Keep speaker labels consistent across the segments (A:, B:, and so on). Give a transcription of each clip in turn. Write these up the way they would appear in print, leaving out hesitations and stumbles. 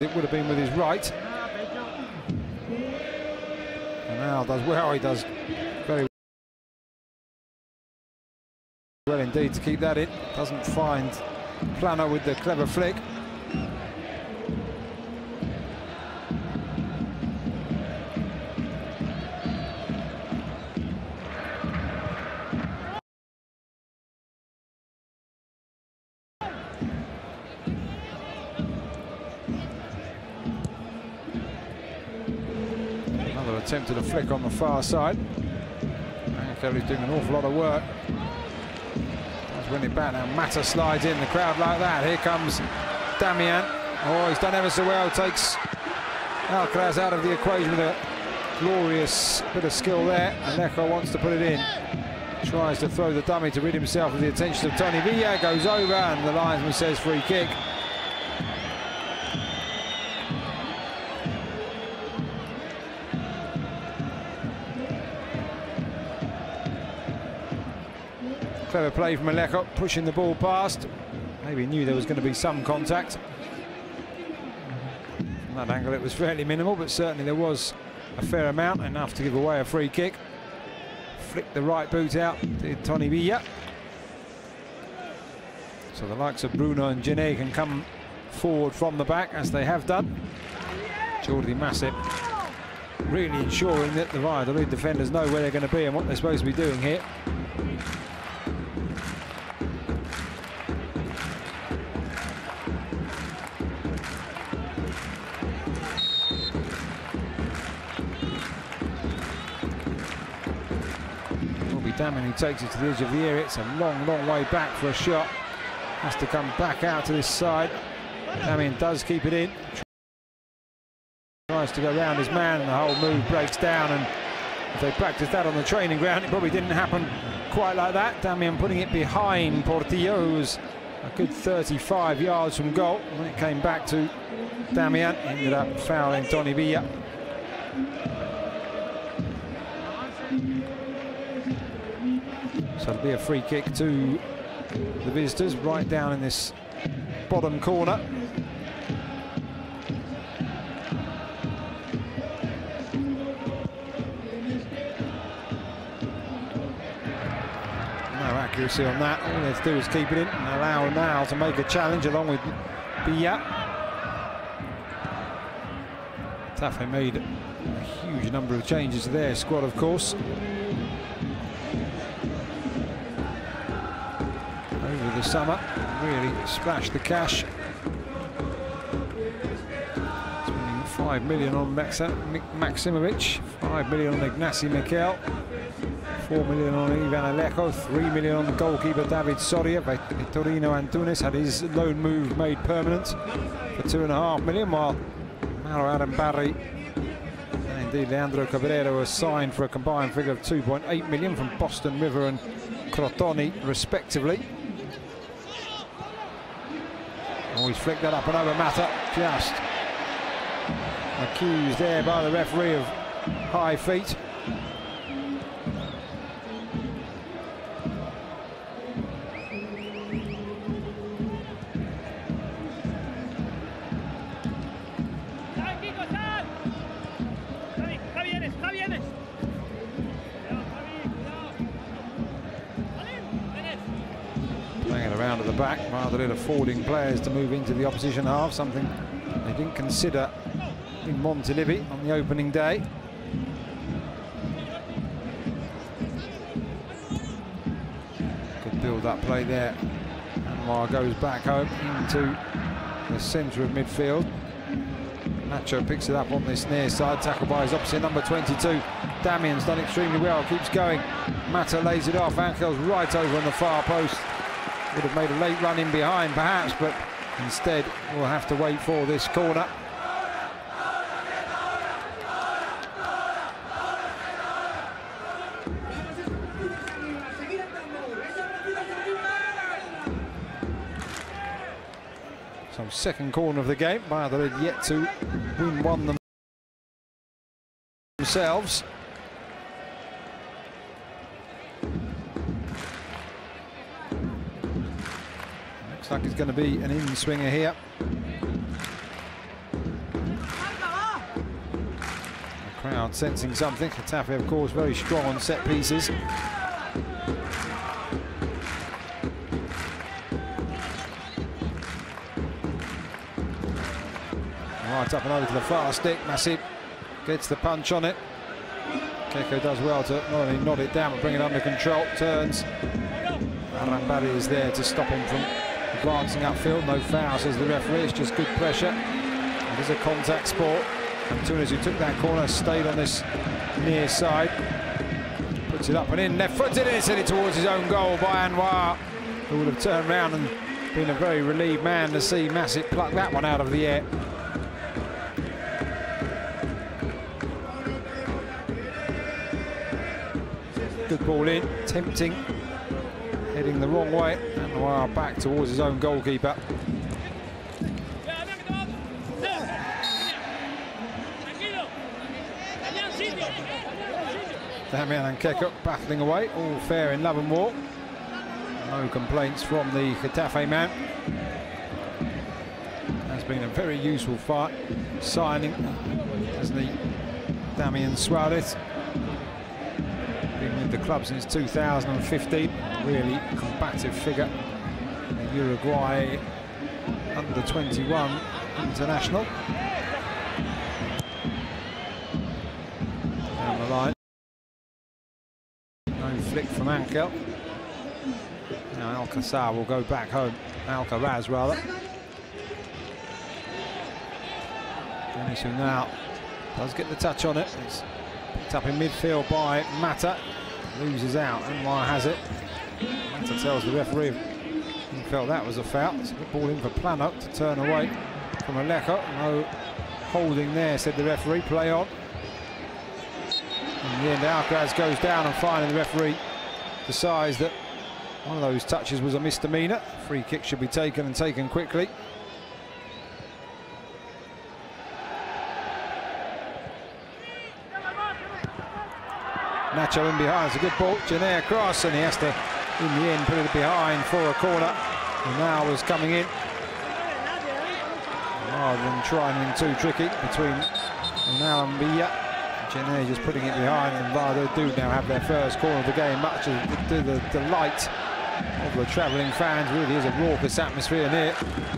A: It would have been with his right. And now does well. He does very well indeed to keep that in. Doesn't find Plano with the clever flick. Attempted a flick on the far side. Kelly's doing an awful lot of work. Let's win it back now. Mata slides in, the crowd like that. Here comes Damian. Oh, he's done ever so well. Takes Alcaraz out of the equation with a glorious bit of skill there. Alejo wants to put it in. Tries to throw the dummy to rid himself of the attention of Tony Villa. Goes over and the linesman says free kick. Clever play from Alejo, pushing the ball past. Maybe knew there was going to be some contact. From that angle it was fairly minimal, but certainly there was a fair amount, enough to give away a free kick. Flicked the right boot out, did Tony Villa. So the likes of Bruno and Gené can come forward from the back, as they have done. Jordi Masip really ensuring that the Valladolid defenders know where they're going to be and what they're supposed to be doing here. Damian who takes it to the edge of the area. It's a long, long way back for a shot. Has to come back out to this side. Damian does keep it in. Tries to go round his man and the whole move breaks down, and if they practiced that on the training ground it probably didn't happen quite like that. Damian putting it behind Portillo, who was a good 35 yards from goal. When it came back to Damian, ended up fouling Tony Villa. So it'll be a free kick to the visitors, right down in this bottom corner. No accuracy on that. All they have to do is keep it in and allow now to make a challenge along with Villa. Getafe made a huge number of changes to their squad, of course. Over the summer, really splashed the cash. Spending 5 million on Maximovic, 5 million on Ignacy Miquel, 4 million on Ivan Alejo, 3 million on the goalkeeper David Soria. Victorino Antunes had his loan move made permanent for 2.5 million, while Mauro Adam Barry and indeed Leandro Cabrera were signed for a combined figure of 2.8 million from Boston River and Crotone, respectively. Always flicked that up and over. Mata just accused there by the referee of high feet. Around at the back, Valladolid affording players to move into the opposition half, something they didn't consider in Montilivi on the opening day. Good build-up play there. Anwar goes back home into the centre of midfield. Nacho picks it up on this near side, tackled by his opposite number 22. Damian's done extremely well, keeps going. Mata lays it off, Angel's right over on the far post. Would have made a late run in behind perhaps, but instead we'll have to wait for this corner. So second corner of the game, Valladolid yet to win one themselves. Looks like it's going to be an in-swinger here. Crowd sensing something. Getafe, of course, very strong on set pieces. Right up and over to the far stick. Masip gets the punch on it. Keko does well to not only nod it down but bring it under control. Turns. Arambari is there to stop him from advancing upfield. No foul, says the referee. It's just good pressure. It is a contact sport. And Tunis, who took that corner, stayed on this near side. Puts it up and in. Left-footed and sent it towards his own goal by Anwar, who would have turned round and been a very relieved man to see Masip pluck that one out of the air. Good ball in, tempting, heading the wrong way. Anwar back towards his own goalkeeper. Damian and Keko battling away, all fair in love and war. No complaints from the Getafe man. Has been a very useful fight signing, hasn't he, Damian Suarez? Been with the club since 2015. Really combative figure. The Uruguay under-21 international. Down the line. No flick from Ankel. Now Alcazar will go back home. Alcaraz, rather. Dennis, who now does get the touch on it. It's picked up in midfield by Mata. Loses out. Anwar has it. Mata tells the referee he felt that was a foul. It's a good ball in for Plano to turn away from Alejo. No holding there, said the referee. Play on. In the end, Alcaraz goes down, and finally the referee decides that one of those touches was a misdemeanor. Free kick should be taken, and taken quickly. Nacho in behind, it's a good ball. Jenner across, and he has to, in the end, put it behind for a corner. And now was coming in. Rather than trying anything too tricky between now and Villa. Jenner just putting it behind, and Valladolid do now have their first corner of the game, much to the delight of the travelling fans. Really is a raucous atmosphere near.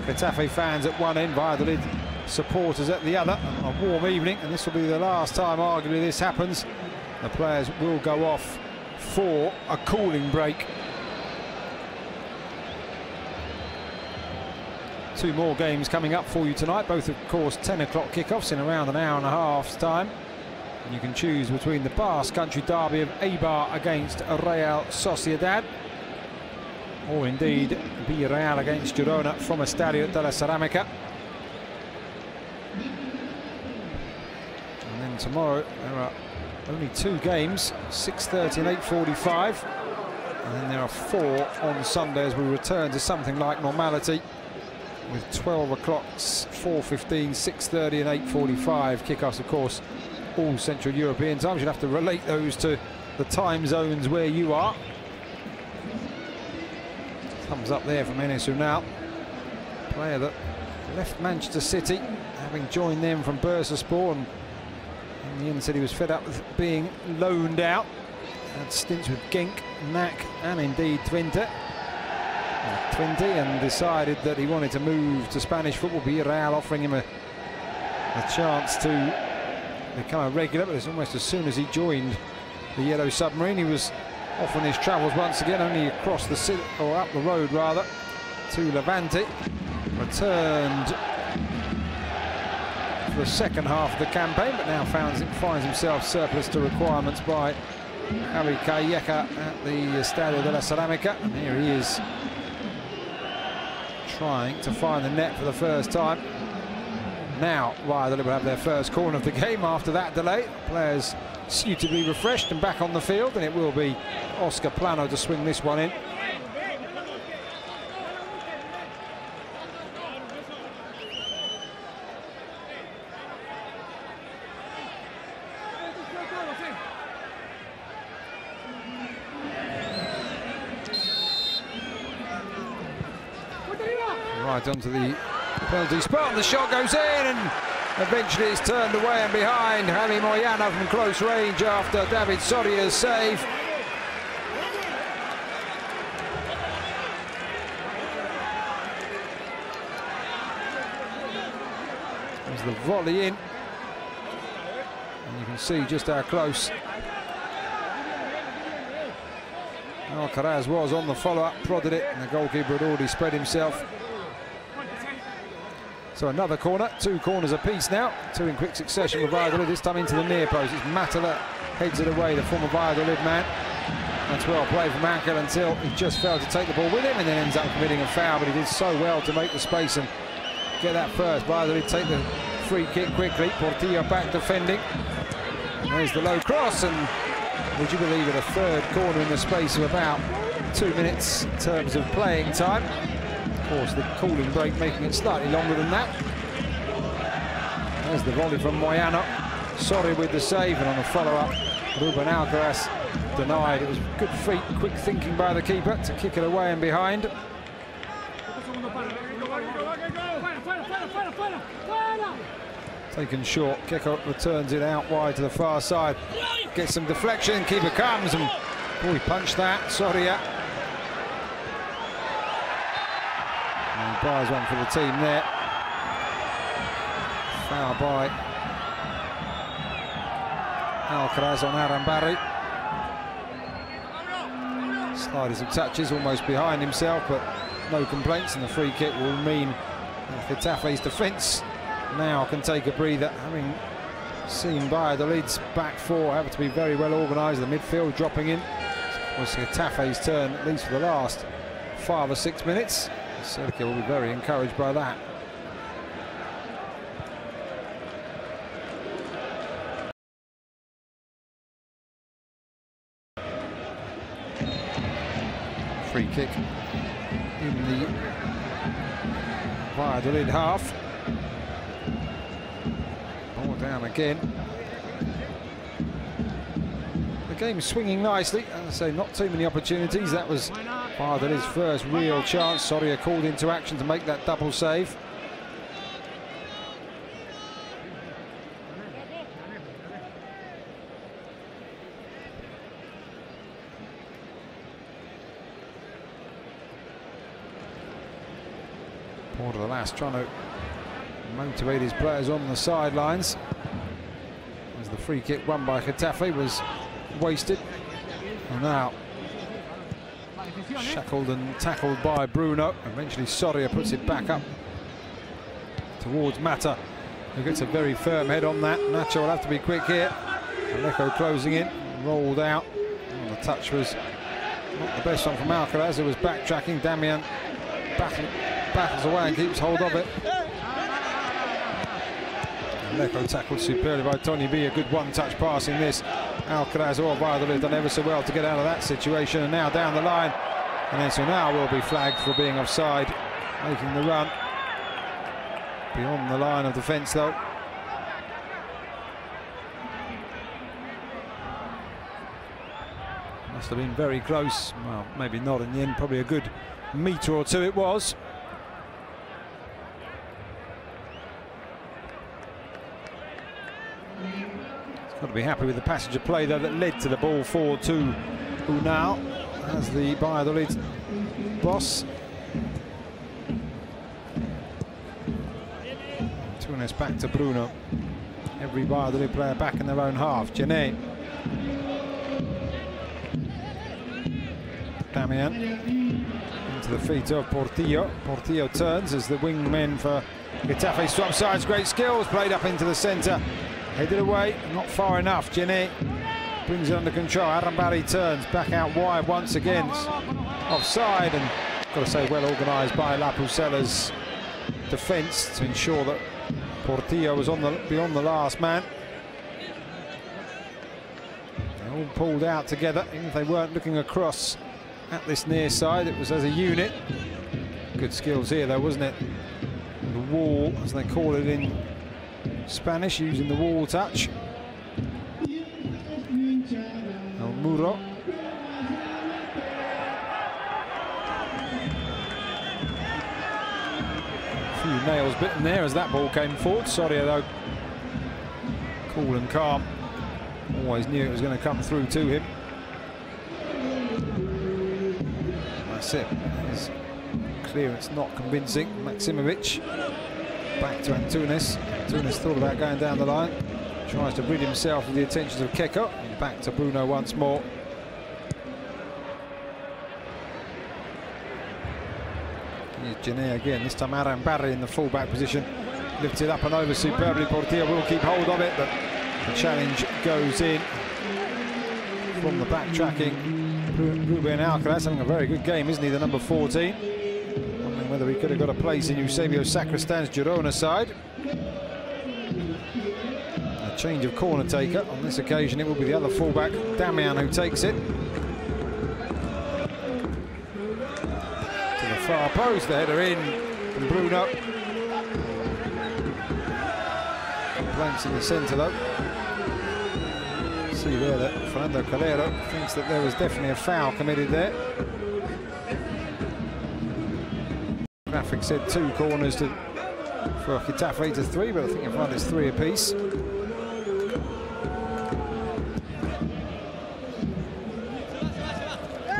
A: Getafe fans at one end, Valladolid supporters at the other. A warm evening, and this will be the last time, arguably, this happens. The players will go off for a cooling break. Two more games coming up for you tonight, both of course 10 o'clock kickoffs in around an hour and a half's time. And you can choose between the Basque Country derby of Eibar against Real Sociedad, or indeed Villarreal against Girona from Estadio de la Ceramica. And then tomorrow there are only two games, 6:30 and 8:45. And then there are four on Sunday as we return to something like normality, with 12 o'clock, 4:15, 6:30 and 8:45 kickoffs, of course, all Central European times. You'd have to relate those to the time zones where you are. Thumbs up there from Enes Unal, player that left Manchester City, having joined them from Bursaspor, and in the end said he was fed up with being loaned out. Had stints with Genk, NAC and indeed Twente, and decided that he wanted to move to Spanish football. Villarreal offering him a chance to become a regular, but it's almost as soon as he joined the Yellow Submarine, he was off on his travels once again, only across the city, or up the road rather, to Levante. Returned for the second half of the campaign, but now finds himself surplus to requirements by Harry Calleja at the Estadio de la Ceramica. And here he is, trying to find the net for the first time. Now Valladolid will have their first corner of the game after that delay. Players suitably refreshed and back on the field, and it will be Oscar Plano to swing this one in. Right onto the penalty spot, and the shot goes in, and Eventually it's turned away and behind. Javi Moyano from close range after David Soria's save. There's the volley in. And you can see just how close Alcaraz was on the follow-up, prodded it, and the goalkeeper had already spread himself. So another corner, 2 corners apiece now, 2 in quick succession with Valladolid, this time into the near post. It's Mata that heads it away, the former Valladolid man. That's well played from Ankel until he just failed to take the ball with him and then ends up committing a foul, but he did so well to make the space and get that first. Valladolid take the free kick quickly, Portillo back defending. There's the low cross, and would you believe it, a third corner in the space of about 2 minutes in terms of playing time. Of course, the cooling break making it slightly longer than that. There's the volley from Moyano. Sorry with the save, and on the follow-up, Ruben Alcaraz denied. It was good feet, quick thinking by the keeper to kick it away and behind. Taken short, Keko returns it out wide to the far side. Gets some deflection, keeper comes, and boy, punched that, Soria. And he buys one for the team there. Foul by Alcaraz on Arambari. Sliding some touches, almost behind himself, but no complaints, and the free kick will mean Getafe's defence now can take a breather, having seen Valladolid's back four have to be very well organised. The midfield dropping in. It was Getafe's turn, at least for the last 5 or 6 minutes. Sergio will be very encouraged by that. Free kick in the Valladolid half. Ball down again. The game's swinging nicely. As I say, not too many opportunities. That was Valladolid's first real chance. Soria called into action to make that double save. Paul to the last, trying to motivate his players on the sidelines, as the free kick won by Getafe was wasted. And now shackled and tackled by Bruno. Eventually Soria puts it back up towards Mata, who gets a very firm head on that. Nacho will have to be quick here. Alejo closing in, rolled out. Oh, the touch was not the best one from Alcaraz, who was backtracking. Damian battles away and keeps hold of it. Alejo tackled superbly by Tony B. A good one-touch pass in this. Alcaraz or Valladolid done ever so well to get out of that situation, and now down the line. And then so now will be flagged for being offside, making the run beyond the line of defence though. Must have been very close. Well, maybe not in the end, probably a good metre or two it was. Got to be happy with the passage of play though that led to the ball forward to Unal as the Valladolid boss. Tunes back to Bruno. Every Valladolid player back in their own half. Gené. Damian into the feet of Portillo. Portillo turns as the wingmen for Getafe swap sides. Great skills played up into the centre. Headed away, not far enough. Gené brings it under control. Arambari turns back out wide once again. It's offside, and got to say well organised by La Pucella's defence to ensure that Portillo was on the beyond the last man. They all pulled out together, even if they weren't looking across at this near side. It was as a unit. Good skills here though, wasn't it? The wall, as they call it in Spanish, using the wall touch. El Muro. A few nails bitten there as that ball came forward. Soria though Cool and calm. Always knew it was going to come through to him. That's it. His clearance not convincing. Maksimovic back to Antunes. Antunes thought about going down the line. Tries to rid himself of the attentions of Keko. Back to Bruno once more. Here's Genet again. This time Aram Barry in the full-back position. Lifted up and over superbly. Portillo will keep hold of it, but the challenge goes in from the backtracking. Ruben Alcaraz having a very good game, isn't he, the number 14? Wondering whether he could have got a place in Eusebio Sacristan's Girona side. A change of corner taker. On this occasion, it will be the other fullback, Damian, who takes it. To the far post, the header in from Bruno. Blanks in the centre though. See there that Fernando Calero thinks that there was definitely a foul committed there. Graphic said 2 corners for Getafe to 3, but I think you'll find it's 3 apiece.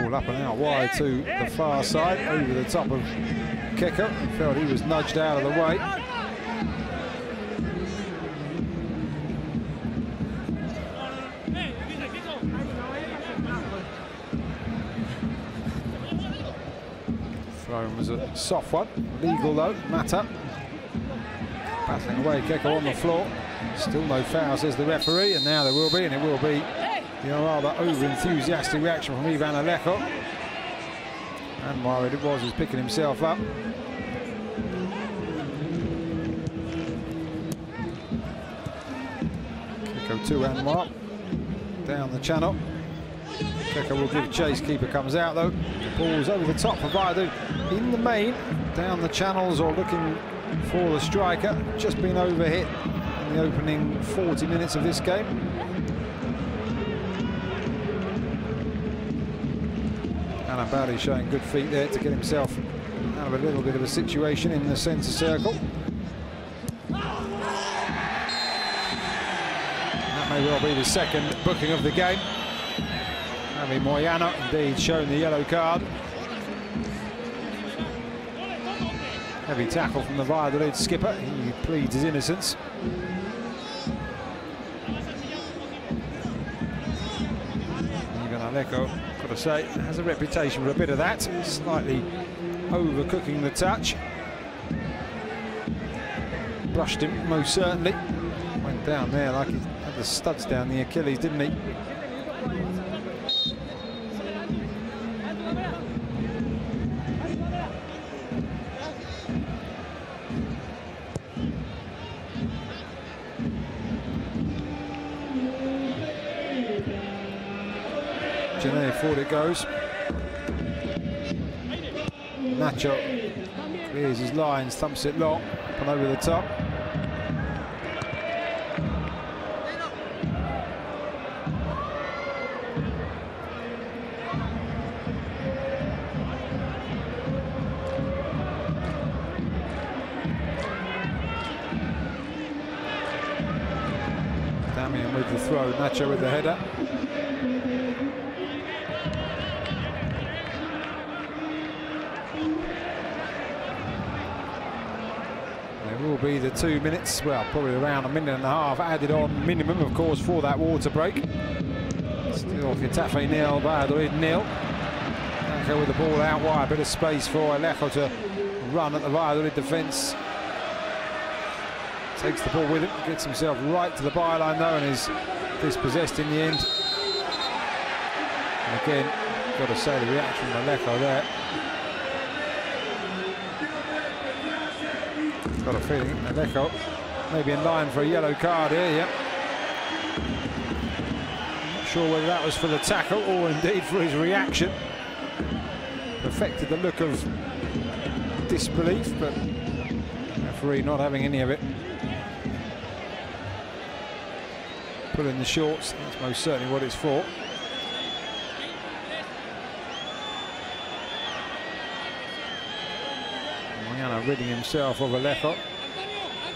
A: Ball up and out wide to the far side, over the top of Keko. Felt he was nudged out of the way. Throw was a soft one, legal though. Mata battling away, Keko on the floor. Still no foul, says the referee, and now there will be, and it will be the rather over-enthusiastic reaction from Ivan Alejo. And worried it was, he's picking himself up. Keko to Anwar, down the channel. Keko will give chase, keeper comes out though. The ball's over the top for Valladolid in the main, down the channels or looking for the striker. Just been overhit in the opening 40 minutes of this game. Barry showing good feet there to get himself out of a little bit of a situation in the centre circle. That may well be the second booking of the game. Javi Moyano indeed shown the yellow card. Heavy tackle from the Valladolid skipper. He pleads his innocence. Even Alejo, got to say, has a reputation for a bit of that. Slightly overcooking the touch. Brushed him, most certainly. Went down there like he had the studs down the Achilles, didn't he? Genet forward it goes. Nacho clears his lines, thumps it long, up and over the top. Damian with the throw, Nacho with the header. Will be the 2 minutes, well, probably around a minute and a half added on minimum, of course, for that water break. Still Getafe 0, Valladolid 0. Anko with the ball out wide, a bit of space for Alejo to run at the Valladolid defence. Takes the ball with him, gets himself right to the byline though, and is dispossessed in the end. And again, got to say the reaction from Alejo there. Got a feeling Alejo maybe in line for a yellow card here, yep. Not sure whether that was for the tackle or indeed for his reaction. Perfected the look of disbelief, but the referee not having any of it. Pulling the shorts, that's most certainly what it's for. Ridding himself of Alejo.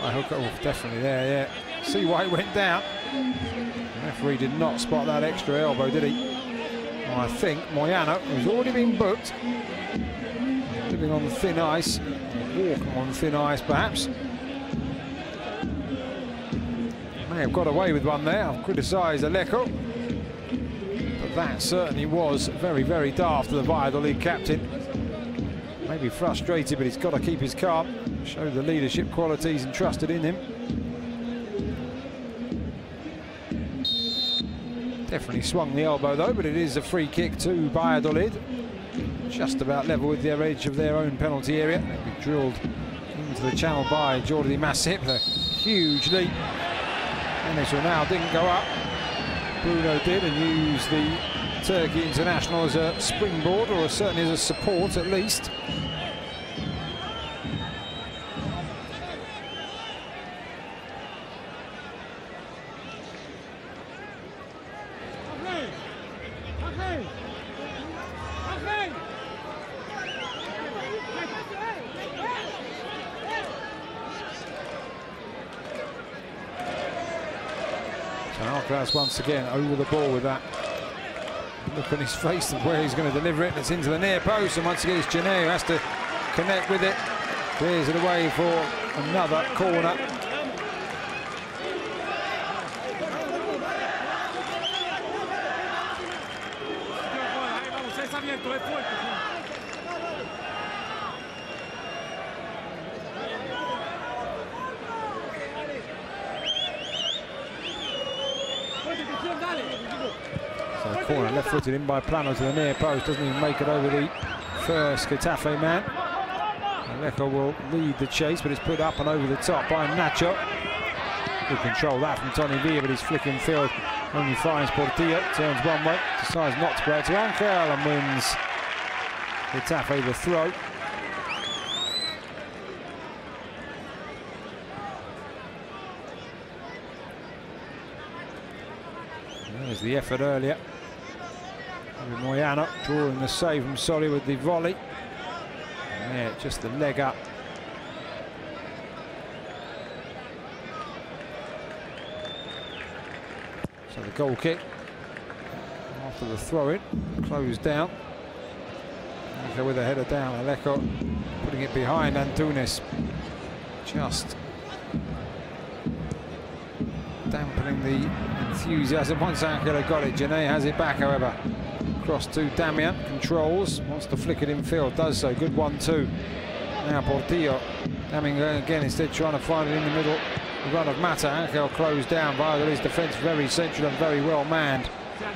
A: I hook it off, definitely there, yeah. See why it went down. The referee did not spot that extra elbow, did he? Well, I think Moyano, who's already been booked, living on thin ice, walking on thin ice perhaps. May have got away with one there. I've criticised Aleko, but that certainly was very, very daft to the Valladolid captain. Maybe frustrated, but he's got to keep his calm, show the leadership qualities entrusted in him. Definitely swung the elbow though, but it is a free kick to Valladolid. Just about level with their edge of their own penalty area. They'll be drilled into the channel by Jordi Masip. A huge leap. Enes Ronald didn't go up. Bruno did, and used the Turkey international as a springboard, or certainly as a support at least. Once again over the ball with that look on his face and where he's going to deliver it. It's into the near post, and once again it's Genet who has to connect with it. Clears it away for another corner. So the corner left-footed in by Plano to the near post, doesn't even make it over the first Getafe man. Aleko will lead the chase, but it's put up and over the top by Nacho. Good control that from Tony Villa, but his flicking field only finds Portillo, turns one way, decides not to play it to Angel and wins Getafe the throw. There's the effort earlier. Moyano drawing the save from Sori with the volley. Yeah, just the leg up. So the goal kick after the throw-in, closed down. Aleko with a header down. Aleko putting it behind Antunes. Just dampening the enthusiasm. Once Angel got it, Genet has it back, however. Cross to Damian, controls, wants to flick it in field, does so. Good 1-2. Now Portillo. Damian again instead trying to find it in the middle. The run of Mata. Angel closed down. Valladolid's defence very central and very well manned.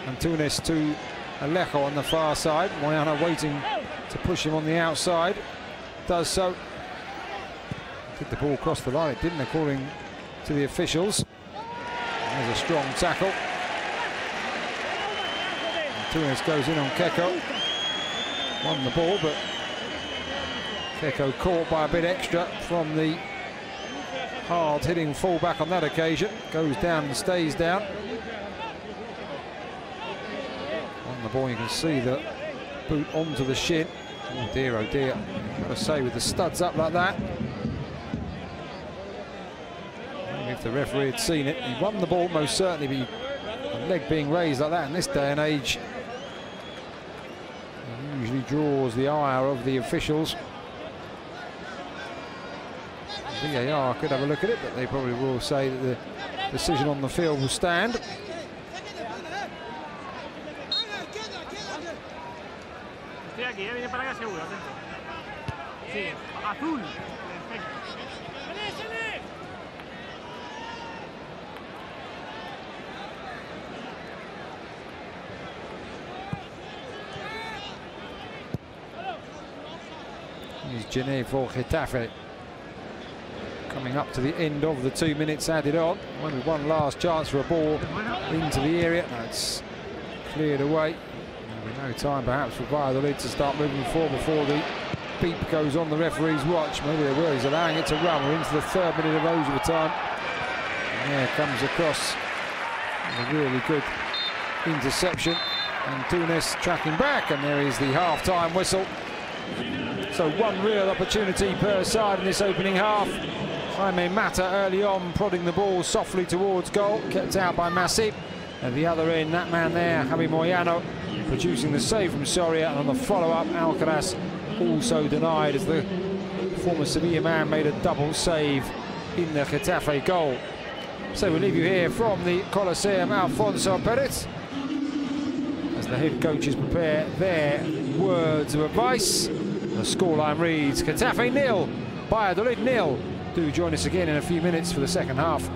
A: Antunes to Aleko on the far side. Moyano waiting to push him on the outside. Does so. Did the ball cross the line? It didn't, according to the officials. There's a strong tackle. Antunes goes in on Keko. Won the ball, but Keko caught by a bit extra from the hard-hitting fullback on that occasion. Goes down and stays down. On the ball, you can see the boot onto the shin. Oh dear, oh dear. Got to say, with the studs up like that. Maybe if the referee had seen it, he won the ball most certainly, but the leg being raised like that in this day and age usually draws the ire of the officials. VAR could have a look at it, but they probably will say that the decision on the field will stand. Here's Genet for Getafe. Coming up to the end of the 2 minutes added on. Only one last chance for a ball into the area. Now it's cleared away. There'll be no time perhaps for Valladolid to start moving forward before the beep goes on the referee's watch. Maybe they will. He's allowing it to run. We're into the 3rd minute of overtime. And there comes across a really good interception. And Tunis tracking back, and there is the half-time whistle. So one real opportunity per side in this opening half. Jaime Mata early on, prodding the ball softly towards goal, kept out by Masip. At the other end, that man there, Javi Moyano, producing the save from Soria, and on the follow-up, Alcaraz also denied as the former Sevilla man made a double save in the Getafe goal. So we'll leave you here from the Coliseum, Alfonso Perez, as the head coaches prepare their words of advice. The scoreline reads Getafe 0, Valladolid 0. Do join us again in a few minutes for the second half.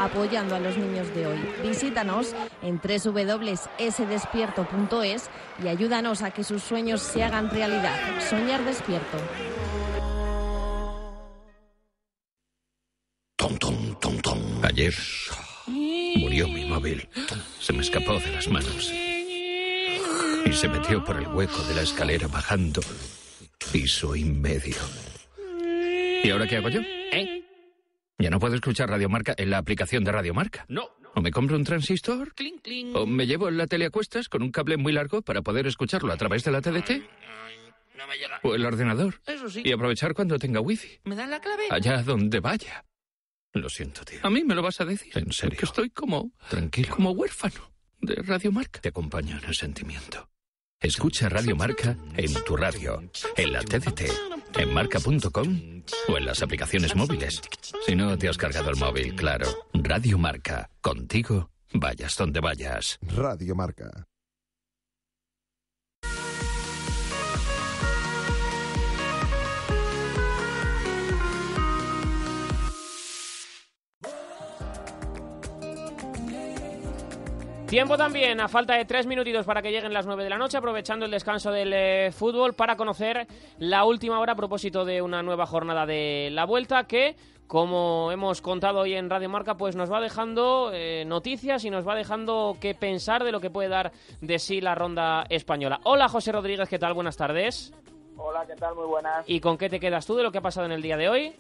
B: apoyando a los niños de hoy. Visítanos en www.sdespierto.es y ayúdanos a que sus sueños se hagan realidad. Soñar despierto.
C: Ayer murió mi móvil. Se me escapó de las manos y se metió por el hueco de la escalera bajando piso y medio. ¿Y ahora qué hago yo? ¿Ya no puedo escuchar Radio Marca en la aplicación de Radio Marca?
D: No.
C: ¿O me compro un transistor?
D: Cling, cling.
C: ¿O me llevo la tele a cuestas con un cable muy largo para poder escucharlo a través de la TDT?
D: No me llega.
C: ¿O el ordenador?
D: Eso sí.
C: Y aprovechar cuando tenga wifi.
D: ¿Me dan la clave?
C: Allá donde vaya. Lo siento, tío. ¿A mí me lo vas a decir? ¿En serio? Que estoy como... Tranquilo. Como huérfano de Radio Marca. Te acompaño en el sentimiento. Escucha Radio Marca en tu radio, en la TDT, en marca.com o en las aplicaciones móviles. Si no te has cargado el móvil, claro. Radio Marca. Contigo, vayas donde vayas.
E: Radio Marca.
F: Tiempo también, a falta de 3 minutitos para que lleguen las 9 de la noche, aprovechando el descanso del fútbol para conocer la última hora a propósito de una nueva jornada de la Vuelta que, como hemos contado hoy en Radio Marca, pues nos va dejando noticias y nos va dejando que pensar de lo que puede dar de sí la ronda española. Hola José Rodríguez, ¿qué tal? Buenas tardes.
G: Hola, ¿qué tal? Muy buenas.
F: ¿Y con qué te quedas tú de lo que ha pasado en el día de hoy?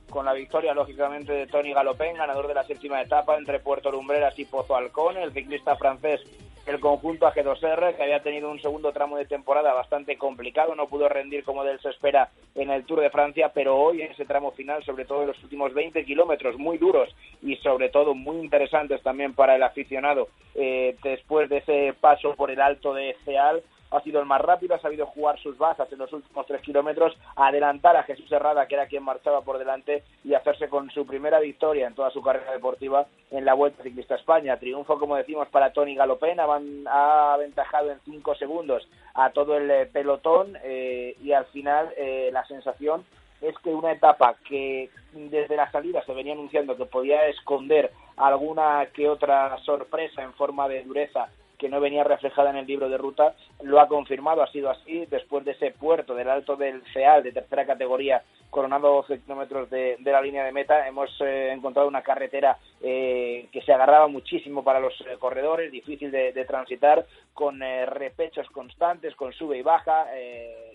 G: Con la victoria, lógicamente, de Tony Galopin, ganador de la 7ª etapa entre Puerto Lumbreras y Pozo Halcón, el ciclista francés, el conjunto AG2R, que había tenido un segundo tramo de temporada bastante complicado, no pudo rendir como de él se espera en el Tour de Francia, pero hoy en ese tramo final, sobre todo en los últimos 20 kilómetros, muy duros y sobre todo muy interesantes también para el aficionado, después de ese paso por el Alto de Ceal, ha sido el más rápido, ha sabido jugar sus bazas en los últimos 3 kilómetros, adelantar a Jesús Herrada, que era quien marchaba por delante, y hacerse con su primera victoria en toda su carrera deportiva en la Vuelta Ciclista a España. Triunfo, como decimos, para Tony Galopin, ha aventajado en 5 segundos a todo el pelotón y al final la sensación es que una etapa que desde la salida se venía anunciando que podía esconder alguna que otra sorpresa en forma de dureza que no venía reflejada en el libro de ruta, lo ha confirmado, ha sido así, después de ese puerto del Alto del Ceal de tercera categoría, coronando 12 kilómetros de la línea de meta, hemos encontrado una carretera que se agarraba muchísimo para los corredores, difícil de transitar, con repechos constantes, con sube y baja,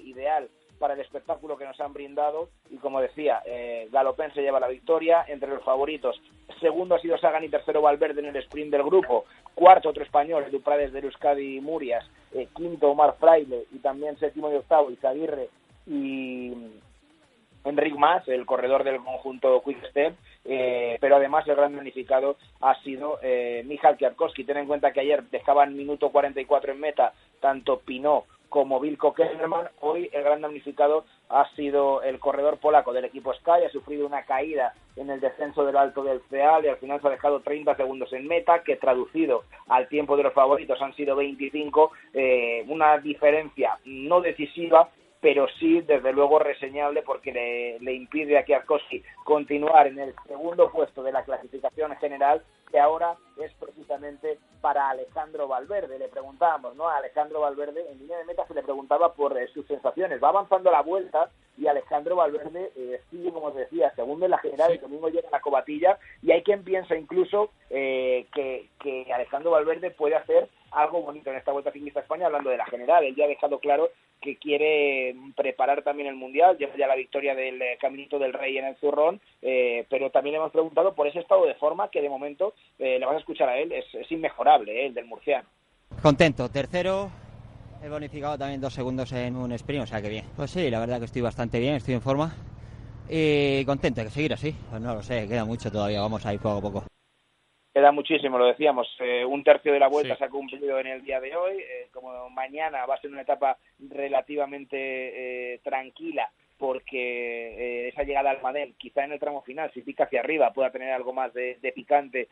G: ideal para el espectáculo que nos han brindado, y como decía, Galopin se lleva la victoria entre los favoritos. Segundo ha sido Sagan y tercero Valverde en el sprint del grupo. Cuarto otro español, Duprades de Euskadi y Murias. Quinto Omar Fraile, y también séptimo y octavo Izaguirre y Enric Mas, el corredor del conjunto Quick Step, pero además el gran damnificado ha sido Michał Kwiatkowski. Ten en cuenta que ayer dejaban minuto 44 en meta tanto Pinot como Wilco Kellerman. Hoy el gran damnificado ha sido el corredor polaco del equipo Sky, ha sufrido una caída en el descenso del Alto del Ceal y al final se ha dejado 30 segundos en meta, que traducido al tiempo de los favoritos han sido 25, una diferencia no decisiva, pero sí, desde luego, reseñable, porque le impide a Kwiatkowski continuar en el segundo puesto de la clasificación general, que ahora es precisamente para Alejandro Valverde. Le preguntábamos, ¿no?, a Alejandro Valverde, en línea de meta se le preguntaba por sus sensaciones. Va avanzando la Vuelta y Alejandro Valverde sigue, como os decía, segundo en la general, el domingo llega a la Covatilla, y hay quien piensa incluso que Alejandro Valverde puede hacer algo bonito en esta Vuelta Ciclista a España, hablando de la general. Él ya ha dejado claro que quiere preparar también el Mundial, lleva ya la victoria del Caminito del Rey en el Zurrón, pero también le hemos preguntado por ese estado de forma que de momento, le vas a escuchar a él, es inmejorable, el del murciano.
H: Contento, tercero, he bonificado también 2 segundos en un sprint, o sea que bien. Pues sí, la verdad que estoy bastante bien, estoy en forma y contento, hay que seguir así. Pues no lo sé, queda mucho todavía, vamos a ir poco a poco.
G: Queda muchísimo, lo decíamos, un tercio de la Vuelta se ha cumplido en el día de hoy, como mañana va a ser una etapa relativamente tranquila, porque esa llegada al Madel, quizá en el tramo final, si pica hacia arriba, pueda tener algo más de picante,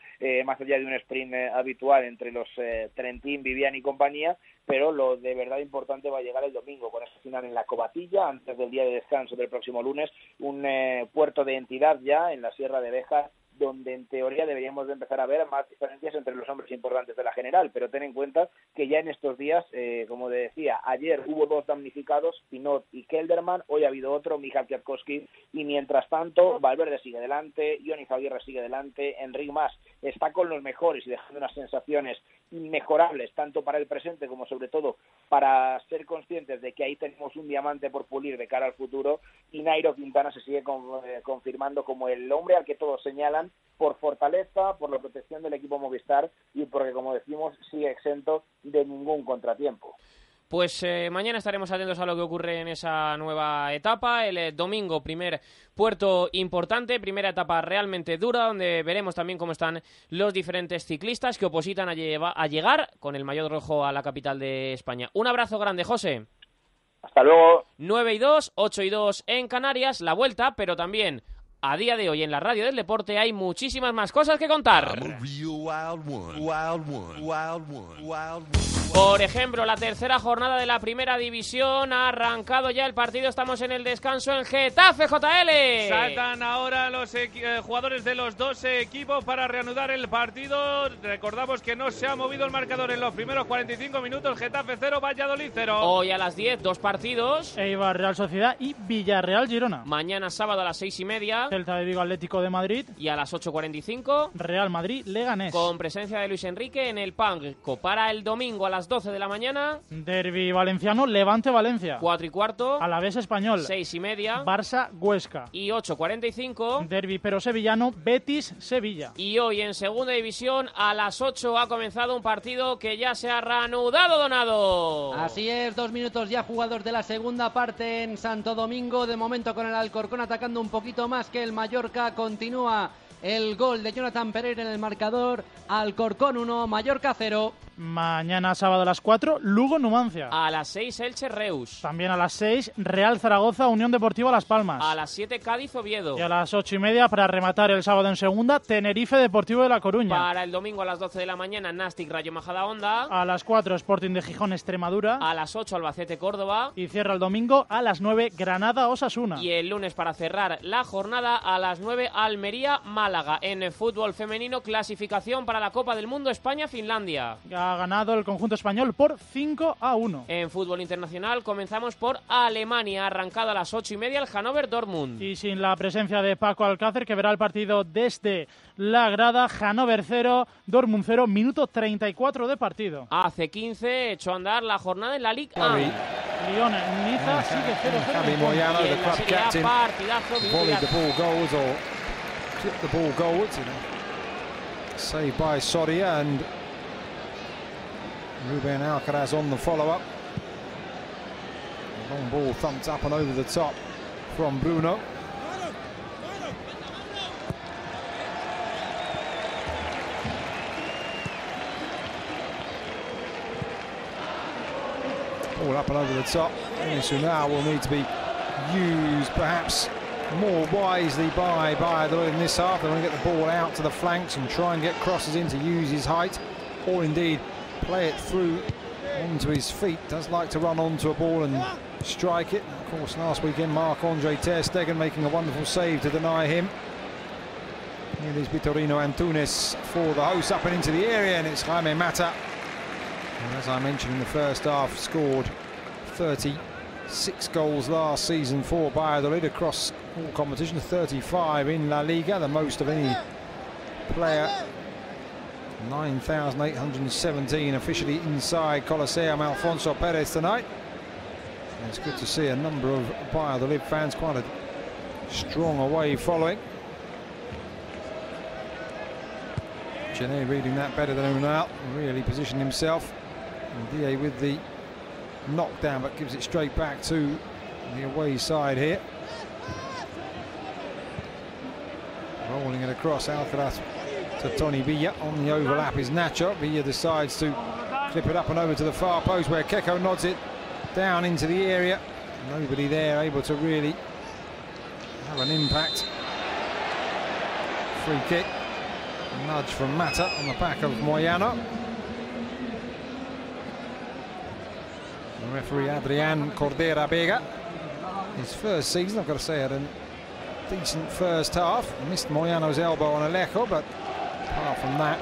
G: más allá de un sprint habitual entre los Trentín, Vivian y compañía, pero lo de verdad importante va a llegar el domingo, con ese final en la Covatilla, antes del día de descanso del próximo lunes, un puerto de entidad ya en la Sierra de Béjar, donde en teoría deberíamos de empezar a ver más diferencias entre los hombres importantes de la general, pero ten en cuenta que ya en estos días, como decía, ayer hubo 2 damnificados, Pinot y Kelderman, hoy ha habido otro, Michal Kwiatkowski, y mientras tanto Valverde sigue delante, Johnny Aguirre sigue delante, Enric Mas está con los mejores y dejando unas sensaciones inmejorables, tanto para el presente como sobre todo para ser conscientes de que ahí tenemos un diamante por pulir de cara al futuro, y Nairo Quintana se sigue confirmando como el hombre al que todos señalan por fortaleza, por la protección del equipo Movistar y porque, como decimos, sigue exento de ningún contratiempo.
F: Pues mañana estaremos atentos a lo que ocurre en esa nueva etapa. El domingo, primer puerto importante, primera etapa realmente dura, donde veremos también cómo están los diferentes ciclistas que opositan a llegar con el maillot rojo a la capital de España. Un abrazo grande, José.
G: Hasta luego.
F: 9-2, 8-2 en Canarias, la vuelta, pero también a día de hoy en la radio del deporte hay muchísimas más cosas que contar. Por ejemplo, la tercera jornada de la primera división ha arrancado ya el partido, estamos en el descanso en Getafe, JL.
D: Saltan ahora los jugadores de los dos equipos para reanudar el partido. Recordamos que no se ha movido el marcador en los primeros 45 minutos. Getafe 0, Valladolid 0.
F: Hoy a las 10, 2 partidos.
E: Eibar Real Sociedad y Villarreal Girona.
F: Mañana sábado a las 6:30.
E: Celta de Vigo Atlético de Madrid.
F: Y a las 8:45.
E: Real Madrid Leganés.
F: Con presencia de Luis Enrique en el Panco. Para el domingo a las 12 de la mañana.
E: Derbi valenciano, Levante Valencia.
F: 4:15.
E: Alavés Español.
F: 6:30.
E: Barça Huesca.
F: Y 8:45.
E: Derbi pero sevillano, Betis Sevilla.
F: Y hoy en segunda división a las 8 ha comenzado un partido que ya se ha reanudado, Donado.
I: Así es, 2 minutos ya jugados de la segunda parte en Santo Domingo. De momento con el Alcorcón atacando un poquito más que el Mallorca. Continúa el gol de Jonathan Pereira en el marcador. Alcorcón 1, Mallorca 0.
E: Mañana sábado a las 4, Lugo Numancia.
F: A las 6, Elche Reus.
E: También a las 6, Real Zaragoza, Unión Deportiva Las Palmas.
F: A las 7, Cádiz Oviedo.
E: Y a las 8:30, para rematar el sábado en segunda, Tenerife Deportivo de La Coruña.
F: Para el domingo a las 12 de la mañana, Nastic Rayo Majadahonda.
E: A las 4, Sporting de Gijón Extremadura.
F: A las 8, Albacete Córdoba.
E: Y cierra el domingo a las 9, Granada Osasuna.
F: Y el lunes, para cerrar la jornada, a las 9, Almería Málaga. En fútbol femenino, clasificación para la Copa del Mundo España-Finlandia.
E: Ha ganado el conjunto español por 5-1.
F: En fútbol internacional comenzamos por Alemania, arrancado a las 8:30 el Hannover Dortmund.
E: Y sin la presencia de Paco Alcácer, que verá el partido desde la grada. Hannover 0, Dortmund 0, minuto 34 de partido.
F: Hace 15 echó a andar la jornada en la Liga.
E: Lyon en Niza sigue 0-0.
A: Javi Moyano,
F: y
A: the
F: en la
A: club
F: Serie A,
A: captain,
F: partidazo.
A: volleyed the ball goals or clipped the ball goals. Saved by Soria and Ruben Alcaraz on the follow-up. Long ball thumped up and over the top from Bruno. Ball up and over the top. So now will need to be used perhaps more wisely by Valladolid in this half. They want to get the ball out to the flanks and try and get crosses in to use his height, or indeed play it through onto his feet. Does like to run onto a ball and strike it. Of course, last weekend Marc-Andre ter Stegen making a wonderful save to deny him. Here is Vitorino Antunes for the host, up and into the area, and it's Jaime Mata. And as I mentioned in the first half, scored 36 goals last season for Valladolid across all competitions, 35 in La Liga, the most of any player. 9,817 officially inside Coliseum Alfonso Perez tonight. And it's good to see a number of Valladolid fans, quite a strong away following. Genet reading that better than Unal, really positioned himself. And DA with the knockdown, but gives it straight back to the away side here. Rolling it across, Alcaraz to Tony Villa. On the overlap is Nacho. Villa decides to clip it up and over to the far post, where Keko nods it down into the area. Nobody there able to really have an impact. Free kick. A nudge from Mata on the back of Moyano. The referee Adrián Cordera Vega. His first season, I've got to say, had a decent first half. Missed Moyano's elbow on Alejo, but apart from that,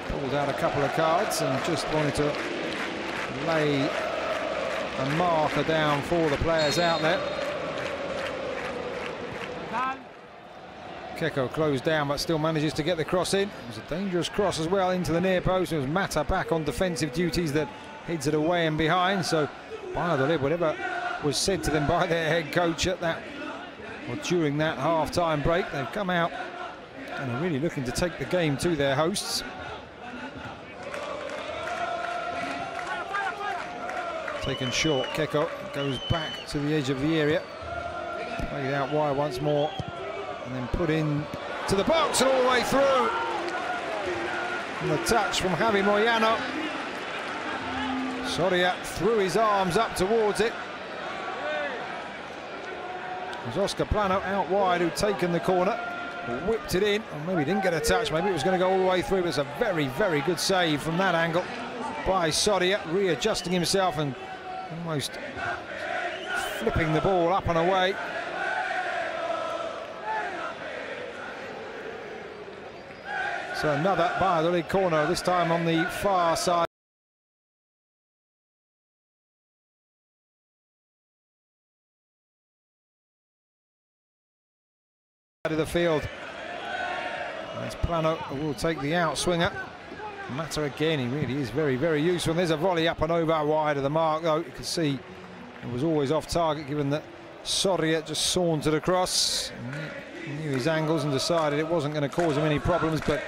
A: pulled out a couple of cards and just wanted to lay a marker down for the players out there. Keko closed down but still manages to get the cross in. It was a dangerous cross as well into the near post. It was Mata back on defensive duties that heads it away and behind. So Valladolid, whatever was said to them by their head coach at that or during that half-time break, they've come out and are really looking to take the game to their hosts. Taken short, Keko goes back to the edge of the area. Played out wide once more and then put in to the box and all the way through. And the touch from Javi Moyano. Soria threw his arms up towards it. It was Oscar Plano out wide who'd taken the corner, whipped it in, or maybe didn't get a touch, maybe it was going to go all the way through. It was a very, very good save from that angle by Soria, readjusting himself and almost flipping the ball up and away. So another Valladolid corner, this time on the far side of the field. As Plano will take the outswinger. Mata again, he really is very, very useful. There's a volley up and over wide of the mark, though. You can see it was always off target, given that Soria just sauntered across. He knew his angles and decided it wasn't going to cause him any problems, but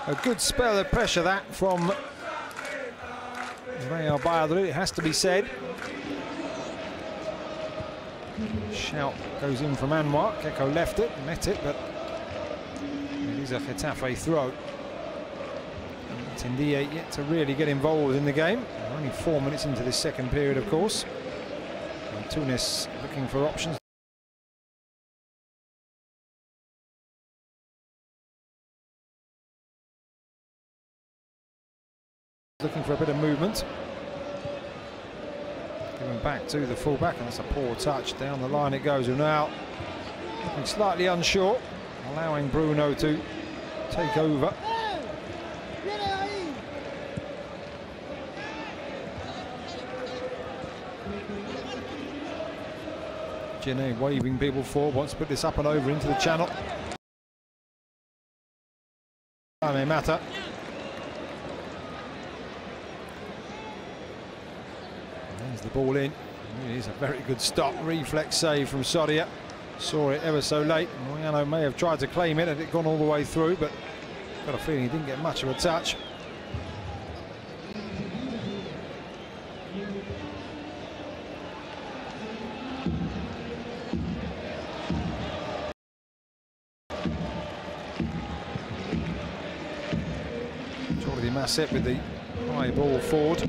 A: a good spell of pressure that from Real Valladolid, it has to be said. Shout goes in from Anwar. Keko left it, met it, but it is a Getafe throw. Tendia yet to really get involved in the game. Only 4 minutes into this second period, of course. And Tunis looking for options. Looking for a bit of movement. Given back to the fullback, and that's a poor touch. Down the line it goes. Unal slightly unsure, allowing Bruno to take over. Gene waving people forward, wants to put this up and over into the channel. Mata. There's the ball in. It is a very good stop. Reflex save from Soria. Saw it ever so late. Moyano may have tried to claim it had it gone all the way through, but got a feeling he didn't get much of a touch. Jordi Masset with the high ball forward.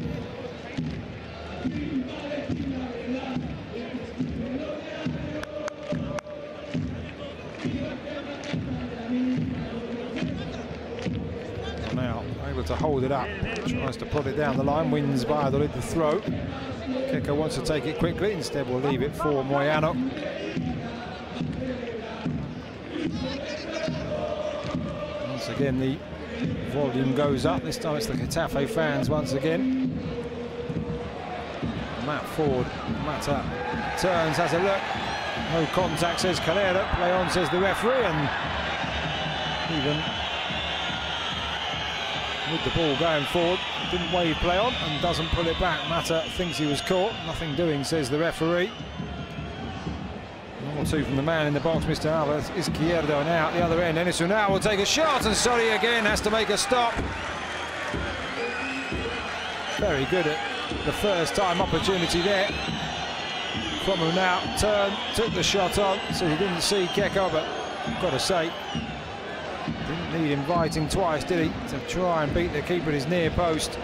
A: Now able to hold it up, tries to put it down the line, wins Valladolid the throw. Keko wants to take it quickly, instead we'll leave it for Moyano. Once again the volume goes up, this time it's the Getafe fans once again. Matt Ford, Mata turns, has a look, no contact says Calera, play on says the referee, and even with the ball going forward, didn't wave play on and doesn't pull it back. Mata thinks he was caught, nothing doing says the referee. 1 or 2 from the man in the box, Mr. Alvarez Izquierdo, and out the other end Enes Unal will take a shot, and Soria again has to make a stop. Very good at the first time opportunity there from Unal. Turned, took the shot on, so he didn't see Keko, but I've got to say, didn't need inviting twice, did he, to try and beat the keeper at his near post.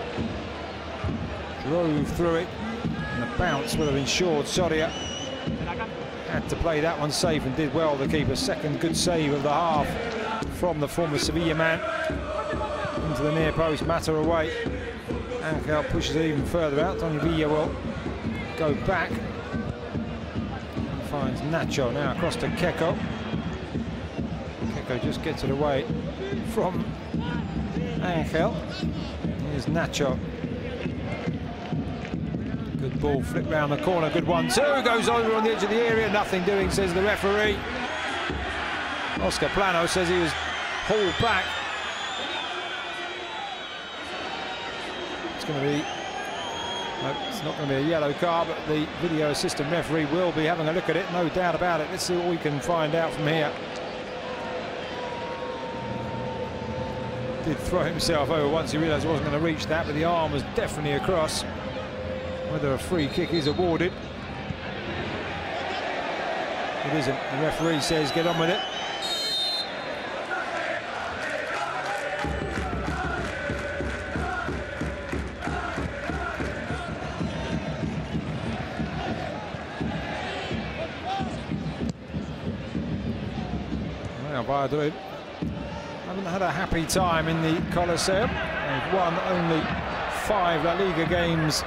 A: Drove through it, and the bounce would have ensured Soria had to play that one safe, and did well, the keeper. Second good save of the half from the former Sevilla man. Into the near post, Mata away. Angel pushes it even further out. Tony Villa will go back. And finds Nacho now across to Keko. Keko just gets it away from Angel. Here's Nacho. Good ball, flip round the corner, good 1-2, goes over on the edge of the area, nothing doing, says the referee. Oscar Plano says he was hauled back. It's going to be, no, it's not going to be a yellow card, but the video assistant referee will be having a look at it, no doubt about it. Let's see what we can find out from here. Did throw himself over once he realised he wasn't going to reach that, but the arm was definitely across. Whether a free kick is awarded, it isn't. The referee says get on with it. Well, Valladolid haven't had a happy time in the Coliseum. They've won only 5 La Liga games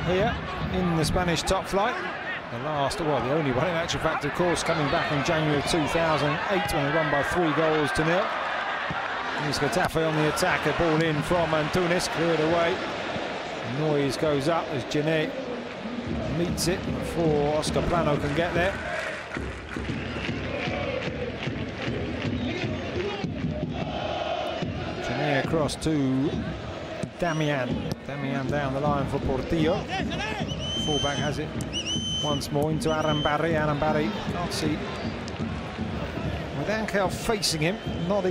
A: here in the Spanish top flight. The last, well, the only one in actual fact, of course, coming back in January of 2008 when they won by 3-0. Here's Getafe on the attack, a ball in from Antunes, cleared away. Noise goes up as Genet meets it before Oscar Plano can get there. Genet across to Damian down the line for Portillo. Fullback has it once more into Arambari. Arambari can't see with Angel facing him, not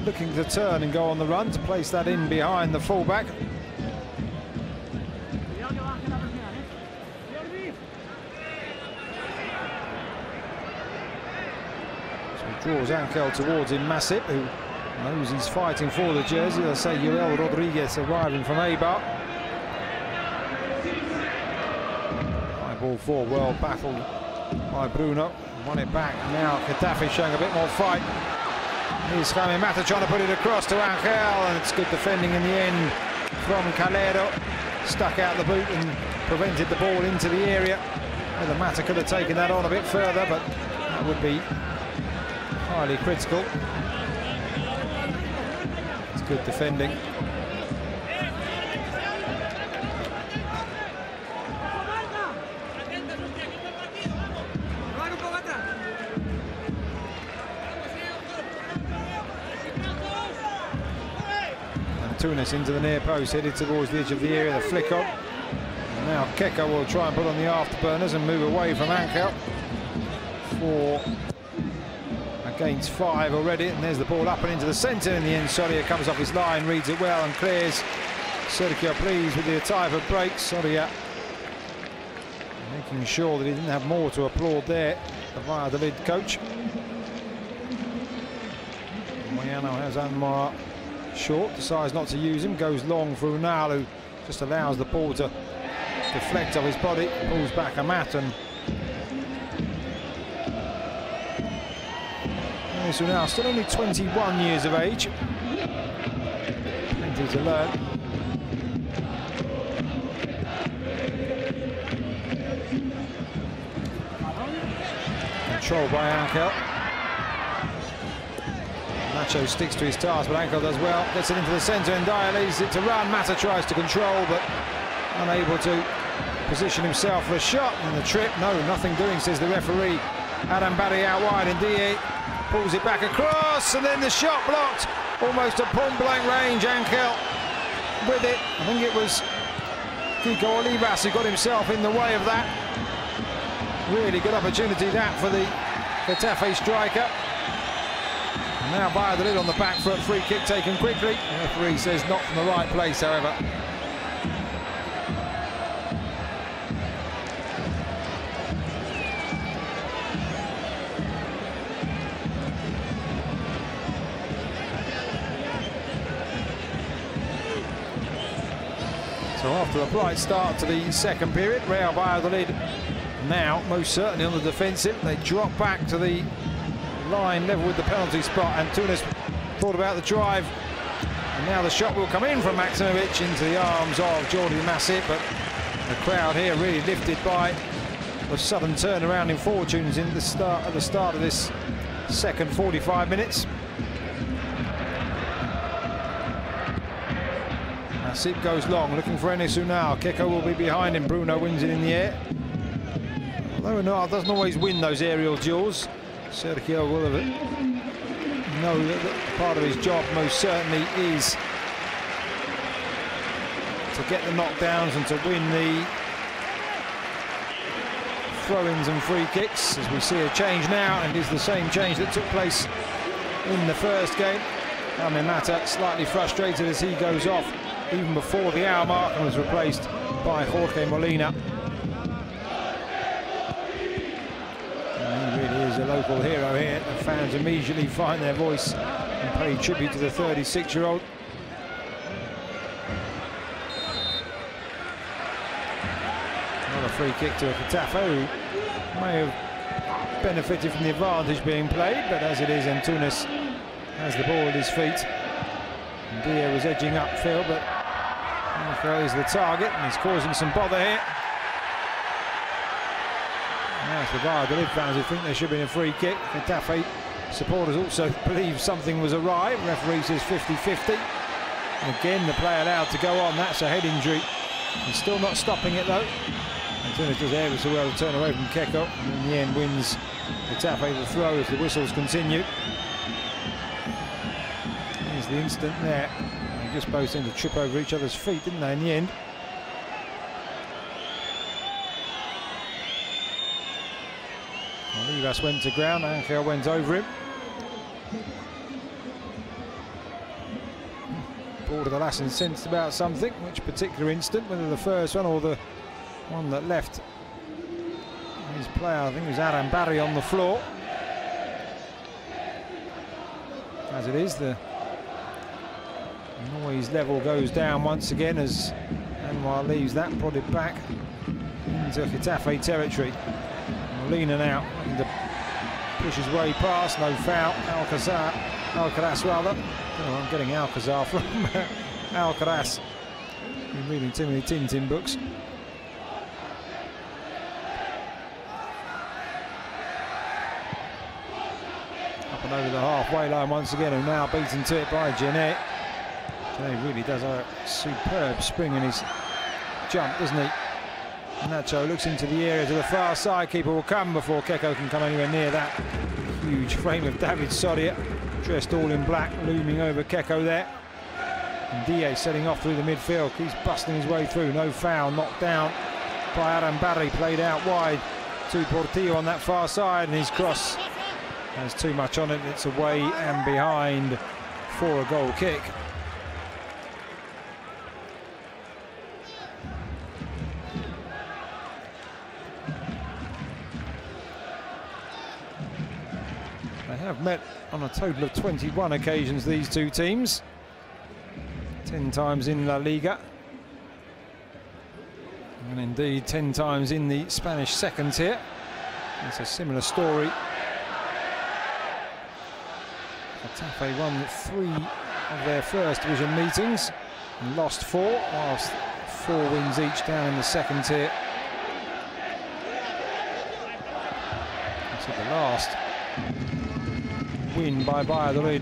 A: looking to turn and go on the run to place that in behind the fullback. So he draws Angel towards him, Masip, who knows he's fighting for the jersey. They say Joel Rodriguez arriving from Eibar. High ball forward, well battled by Bruno. Won it back. Now Getafe showing a bit more fight. Here's Jaime Mata trying to put it across to Angel, and it's good defending in the end from Calero. Stuck out the boot and prevented the ball into the area. Well, Mata could have taken that on a bit further, but that would be highly critical. Good defending. Antunes into the near post, headed towards the edge of the area, the flick on. And now Keko will try and put on the afterburners and move away from Angel. 4 against 5 already, and there's the ball up and into the centre. In the end, Soria comes off his line, reads it well and clears. Sergio pleased with the type of break. Soria making sure that he didn't have more to applaud there, the Valladolid coach. Moyano has Anwar short, decides not to use him, goes long for Unal, who just allows the ball to deflect off his body, pulls back a mat, and Unal still only 21 years of age. Plenty to learn. Controlled by Angel. Nacho sticks to his task, but Angel does well. Gets it into the centre and Dyer leaves it to run. Mata tries to control, but unable to position himself for a shot. And the trip, no, nothing doing, says the referee. Arambari out wide, and Die pulls it back across, and then the shot blocked. Almost at point-blank range, Angel with it. I think it was Kiko Olivas who got himself in the way of that. Really good opportunity that for the Getafe striker. And now Valladolid on the back foot, free kick taken quickly. The referee says not from the right place, however. So after a bright start to the second period, Real Valladolid now most certainly on the defensive. They drop back to the line level with the penalty spot. Antunes thought about the drive, and now the shot will come in from Maximovic into the arms of Jordi Masip, but the crowd here really lifted by the sudden turnaround in fortunes at the start of this second 45 minutes. Nasib goes long, looking for Enes Unal. Keko will be behind him. Bruno wins it in the air. Although Unal doesn't always win those aerial duels, Sergio will know that part of his job most certainly is to get the knockdowns and to win the throw-ins and free kicks. As we see a change now, and is the same change that took place in the first game. Mata slightly frustrated as he goes off even before the hour mark and was replaced by Jorge Molina. And he really is a local hero here. The fans immediately find their voice and pay tribute to the 36-year-old. Another free kick to Getafe, who may have benefited from the advantage being played, but as it is, Antunes has the ball at his feet. And Dia was edging upfield, but Angel is the target, and he's causing some bother here. Now it's the Valladolid fans who think there should be a free kick. Getafe supporters also believe something was awry. Referee says 50-50. And again, the play allowed to go on. That's a head injury. He's still not stopping it though. Antunes does ever so well to turn away from Keko, and in the end wins Getafe the throw as the whistles continue. Here's the instant there. They just both seemed to trip over each other's feet, didn't they, in the end? Olivas went to ground, Angel went over him. Board of the last incensed about something, which particular instant, whether the first one or the one that left his player, I think it was Adam Barry, on the floor. As it is, the noise level goes down once again as Anwar leaves that, prodded back into Getafe territory. Molina now looking to push his way past, no foul. Alcaraz rather. Oh, I'm getting Alcazar from Alcaraz. Been reading too many Tintin books. Up and over the halfway line once again, and now beaten to it by Genet. Genet really does a superb spring in his jump, doesn't he? Nacho looks into the area to the far side. Keeper will come before Keko can come anywhere near that huge frame of David Soria, dressed all in black, looming over Keko there. And Diaz setting off through the midfield. He's busting his way through. No foul. Knocked down by Adam Barry. Played out wide to Portillo on that far side, and his cross has too much on it. It's away and behind for a goal kick. Have met on a total of 21 occasions, these two teams. 10 times in La Liga, and indeed 10 times in the Spanish second tier. It's a similar story. Getafe won 3 of their first division meetings and lost 4, whilst 4 wins each down in the second tier. That's at the last win by Valladolid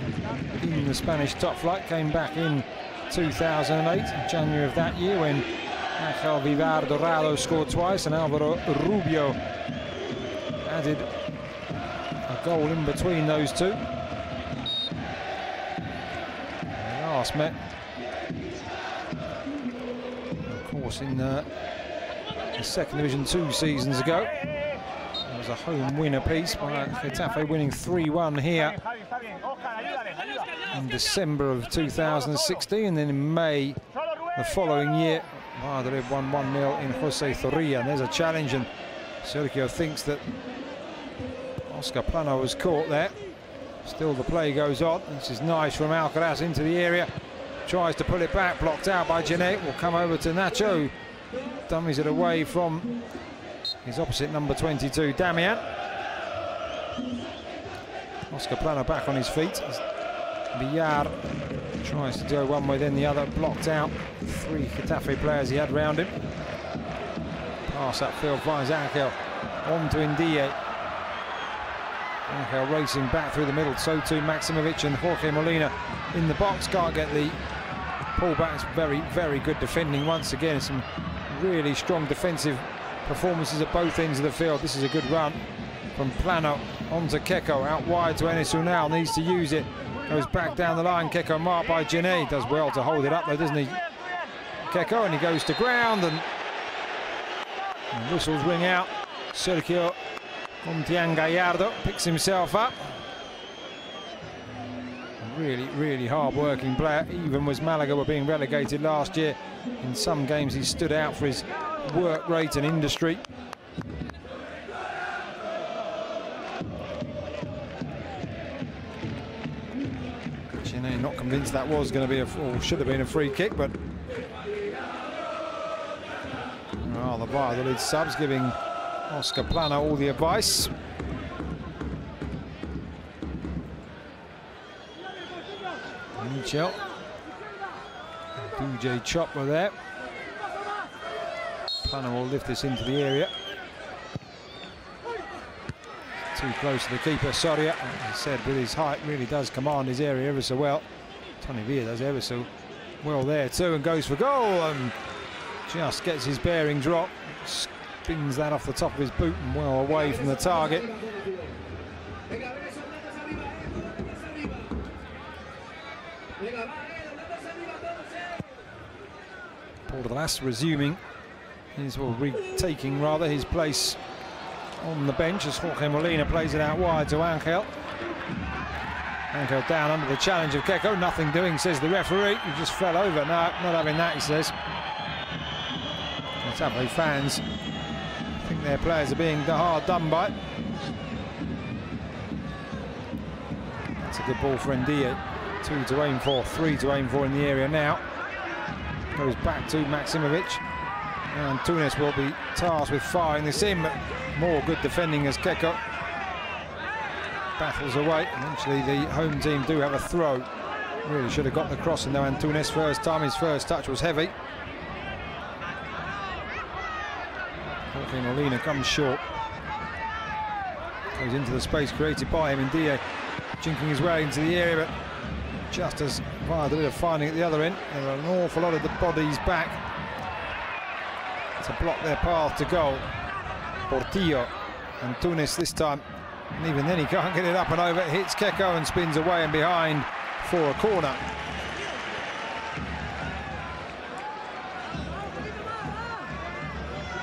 A: in the Spanish top flight came back in 2008, January of that year, when Angel Vivar Dorado scored twice and Alvaro Rubio added a goal in between those two. They last met, of course, in the second division 2 seasons ago. It was a home win apiece, by Getafe winning 3-1 here in December of 2016, and then in May the following year Valladolid won 1-0 in Jose Zorrilla. And there's a challenge, and Sergio thinks that Oscar Plano was caught there. Still the play goes on. This is nice from Alcaraz into the area, tries to pull it back, blocked out by Genet. Will come over to Nacho, dummies it away from his opposite number 22, Damian. Oscar Plano back on his feet. Villar tries to go one way then the other, blocked out. 3 Getafe players he had round him. Pass upfield finds Angel on to Ndie. Angel racing back through the middle, so too Maximovic, and Jorge Molina in the box. Can't get the pullbacks. Very, very good defending once again. Some really strong defensive performances at both ends of the field. This is a good run from Plano onto Keko, out wide to Enes Unal, needs to use it, goes back down the line. Keko marked by Genet, does well to hold it up though, doesn't he, Keko, and he goes to ground, and whistles ring out. Sergio Montian Gallardo picks himself up. Really, really hard-working player. Even was Malaga were being relegated last year. In some games he stood out for his work rate and industry. Genet not convinced that was going to be or should have been a free kick, but the Valladolid subs giving Oscar Plano all the advice. Michel, DJ Chop were there. Plano will lift this into the area. Too close to the keeper, Soria. As I said, with his height, really does command his area ever so well. Tony Villa does ever so well there too, and goes for goal, and just gets his bearings wrong. Spins that off the top of his boot and well away from the target. Portalas resuming his, or retaking rather, his place on the bench as Jorge Molina plays it out wide to Angel. Angel down under the challenge of Keko. Nothing doing, says the referee. He just fell over. No, not having that, he says. Getafe fans think their players are being hard done by. That's a good ball for Ndie. 2 to aim for, 3 to aim for in the area now. Goes back to Maximovic. And Tunis will be tasked with firing this in, but more good defending as Keko battles away. Eventually the home team do have a throw. Really should have got the cross in though, and Tunis first time, his first touch was heavy. Jorge Molina comes short. Goes into the space created by him. Ndie jinking his way into the area, but just as Valladolid are finding at the other end, there are an awful lot of the bodies back to block their path to goal. Portillo and Tunis this time, and even then he can't get it up and over. It hits Keko and spins away and behind for a corner.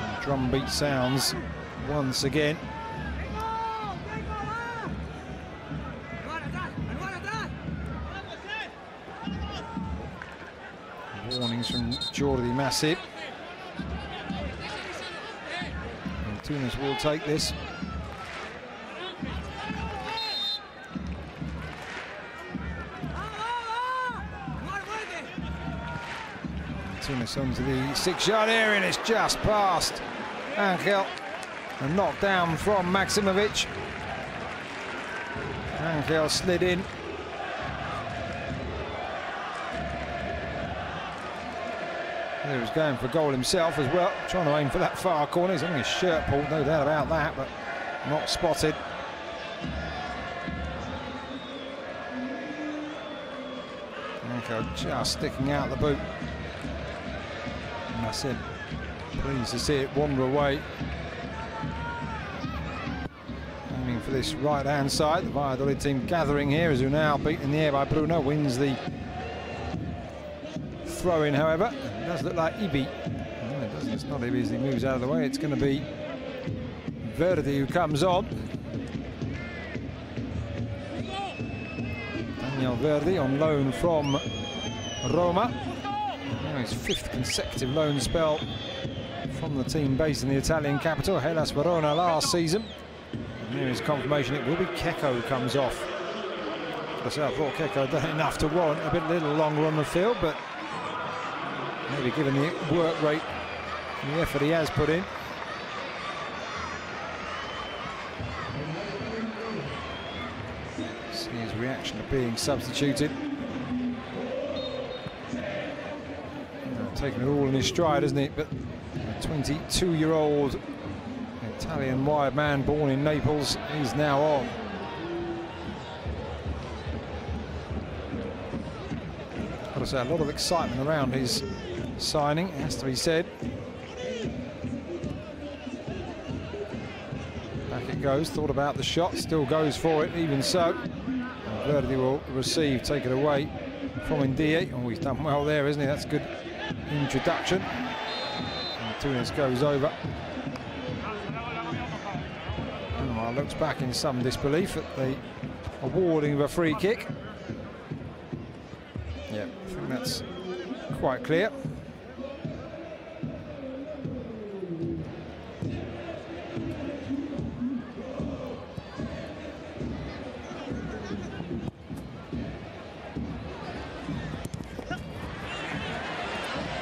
A: And drum beat sounds once again. Warnings from Jordi Masip. And Tunis will take this. Tunis onto the 6-yard area, and it's just past Angel. A knockdown from Maximovic. Angel slid in. He was going for goal himself as well, trying to aim for that far corner. He's having his shirt pulled, no doubt about that, but not spotted. Angel just sticking out the boot. And I said, pleased to see it wander away. Aiming for this right-hand side. The Valladolid team gathering here as Unal, beaten in the air by Bruno, wins the throw-in, however. It does look like Ibi. No, it doesn't. It's not Ibi as he moves out of the way. It's going to be Verdi who comes on. Daniel Verdi on loan from Roma. Now his 5th consecutive loan spell from the team based in the Italian capital, Hellas Verona, last season. And there is confirmation it will be Keko who comes off. I thought Keko had done enough to warrant a little longer on the field, but maybe given the work rate and the effort he has put in. See his reaction to being substituted. Taking it all in his stride, isn't it? But a 22-year-old Italian wide man born in Naples is now on. course, a lot of excitement around his signing, it has to be said. Back it goes, thought about the shot, still goes for it, even so. And Verdi will receive, take it away from Ndie. Oh, he's done well there, isn't he? That's a good introduction. And Tunis goes over. And looks back in some disbelief at the awarding of a free kick. Yeah, I think that's quite clear.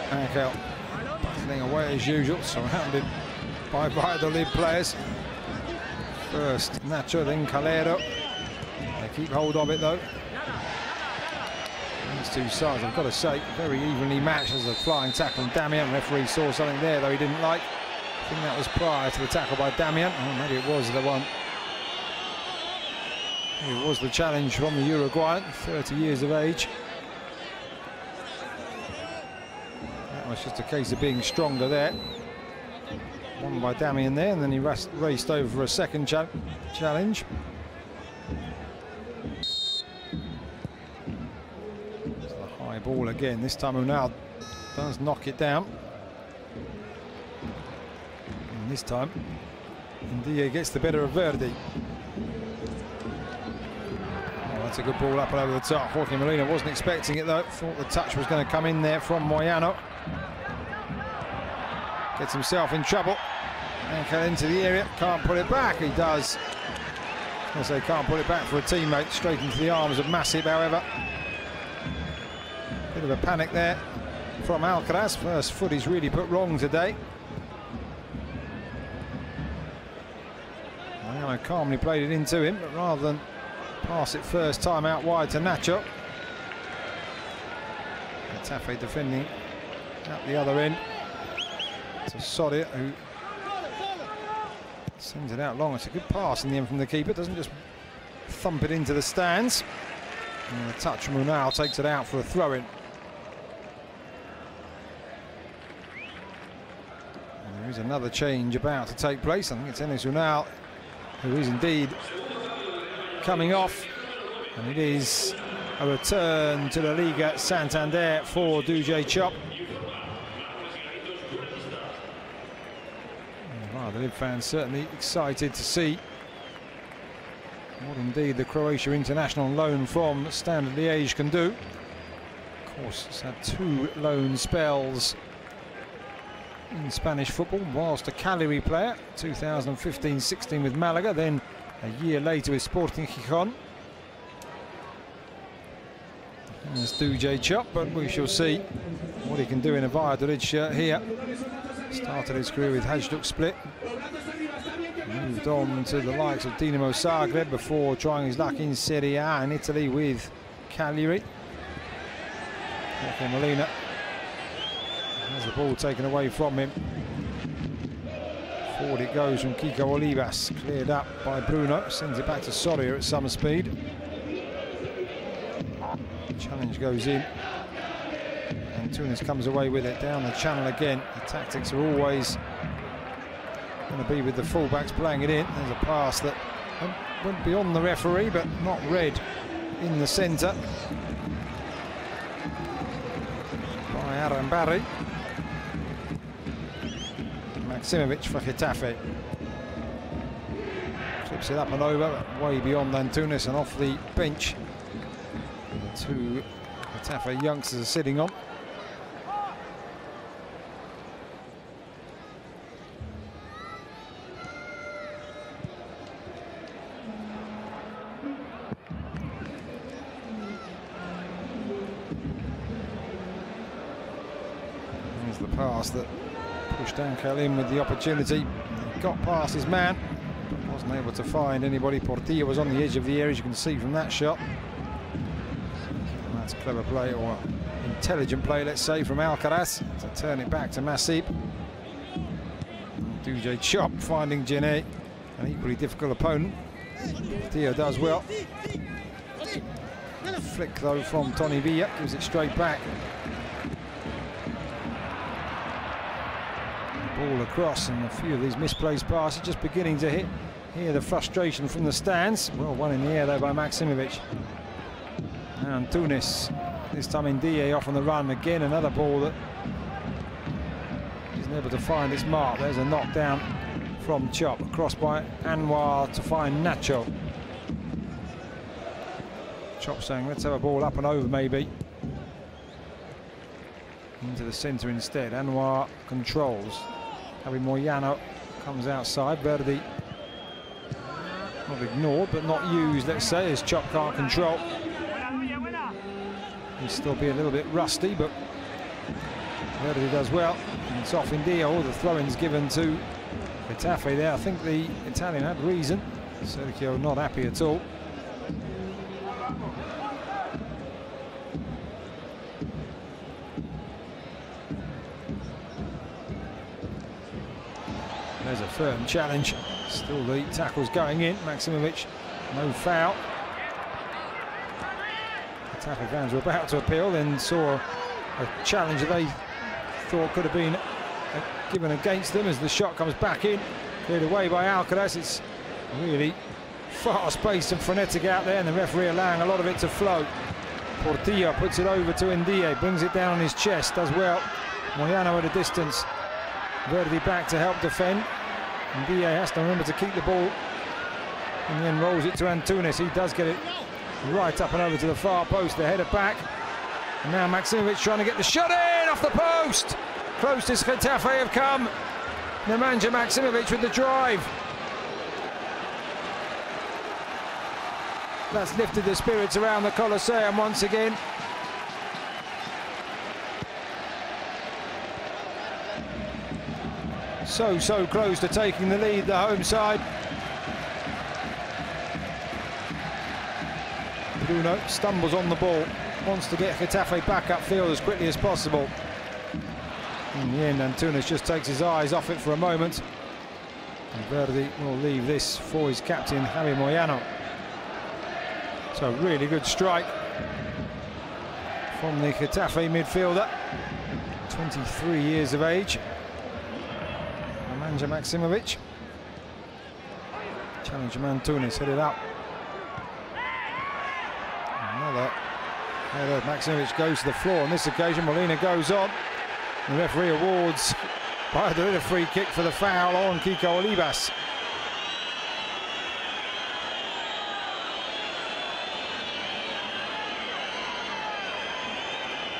A: Ankel battling away as usual, surrounded by Valladolid players. First Nacho, then Calero. They keep hold of it though. These two sides, I've got to say, very evenly matched. As a flying tackle from Damian. Referee saw something there though he didn't like. I think that was prior to the tackle by Damian. Oh, maybe it was the one. Maybe it was the challenge from the Uruguayan, 30 years of age. That was just a case of being stronger there. One by Damian there, and then he raced over for a second challenge. High ball again. This time Unal does knock it down. And this time Ndie gets the better of Verdi. Oh, that's a good ball up and over the top. Joaquin Molina wasn't expecting it though. Thought the touch was going to come in there from Moyano. Gets himself in trouble. Ankel into the area. Can't put it back. He does. I say can't put it back for a teammate. Straight into the arms of Masip, however. Bit of a panic there from Alcaraz. First foot he's really put wrong today. Moyano calmly played it into him, but rather than pass it first time out wide to Nacho. Getafe defending at the other end. To Soria, who sends it out long. It's a good pass in the end from the keeper. Doesn't just thump it into the stands. And the touch from Unal takes it out for a throw-in. There is another change about to take place. I think it's Enes Unal who is indeed coming off. And it is a return to the Liga Santander for DJ Chop. The Live fans certainly excited to see what indeed the Croatia international loan from Standard Liège can do. Of course, it's had 2 loan spells in Spanish football, whilst a Cagliari player, 2015-16 with Malaga, then a year later with Sporting Gijón. There's DJ Chop, but we shall see what he can do in a Valladolid shirt here. Started his career with Hajduk Split. Moved on to the likes of Dinamo Zagreb before trying his luck in Serie A in Italy with Cagliari. Joaquin Molina has the ball taken away from him. Forward it goes from Kiko Olivas. Cleared up by Bruno. Sends it back to Soria at some speed. Challenge goes in. And Tunis comes away with it down the channel again. The tactics are always going to be with the fullbacks playing it in. There's a pass that went beyond the referee but not read in the centre by Arambari. Maksimovic for Getafe. Clips it up and over, but way beyond Antunes and off the bench. The 2 Getafe youngsters are sitting on. There's the pass that pushed Ankel in with the opportunity. He got past his man, but wasn't able to find anybody. Portilla was on the edge of the area, as you can see from that shot. That's clever play, or intelligent play, let's say, from Alcaraz to turn it back to Masip. DJ Chop finding Genet, an equally difficult opponent. Portilla does well. flick though from Tony Villa, gives it straight back. Ball across, and a few of these misplaced passes just beginning to hear the frustration from the stands. Well, one in the air though by Maksimovic. And Tunis, this time Ndiaye off on the run again. Another ball that isn't able to find its mark. There's a knockdown from Chop, across by Anwar to find Nacho. Chop saying, let's have a ball up and over maybe. Into the centre instead. Anwar controls. Javi Moyano comes outside. Verdi not ignored, but not used, let's say, as Chop can't control. He'll still be a little bit rusty, but Verdi does well. And it's off Ndiaye. All the throw-ins given to Getafe there. I think the Italian had reason. Sergio not happy at all. There's a firm challenge. Still the tackles going in. Maksimovic, no foul. Getafe fans were about to appeal, then saw a challenge that they thought could have been given against them as the shot comes back in. Cleared away by Alcaraz. It's really fast-paced and frenetic out there, and the referee allowing a lot of it to flow. Portillo puts it over to Ndiaye, brings it down on his chest, does well. Moyano at a distance. Verdi back to help defend. Ndiaye has to remember to keep the ball and then rolls it to Antunes. He does get it right up and over to the far post. The header back. And now Maksimovic trying to get the shot in off the post. Closest Getafe have come. Nemanja Maksimovic with the drive. That's lifted the spirits around the Colosseum once again. So close to taking the lead, the home side. Bruno stumbles on the ball, wants to get Getafe back upfield as quickly as possible. In the end, Antunes just takes his eyes off it for a moment. And Verdi will leave this for his captain, Javi Moyano. So really good strike from the Getafe midfielder, 23 years of age. Nemanja Maksimovic. Challenge from Antunes, headed up. Another header. Maksimovic goes to the floor on this occasion. Molina goes on. The referee awards Valladolid a free kick for the foul on Kiko Olivas.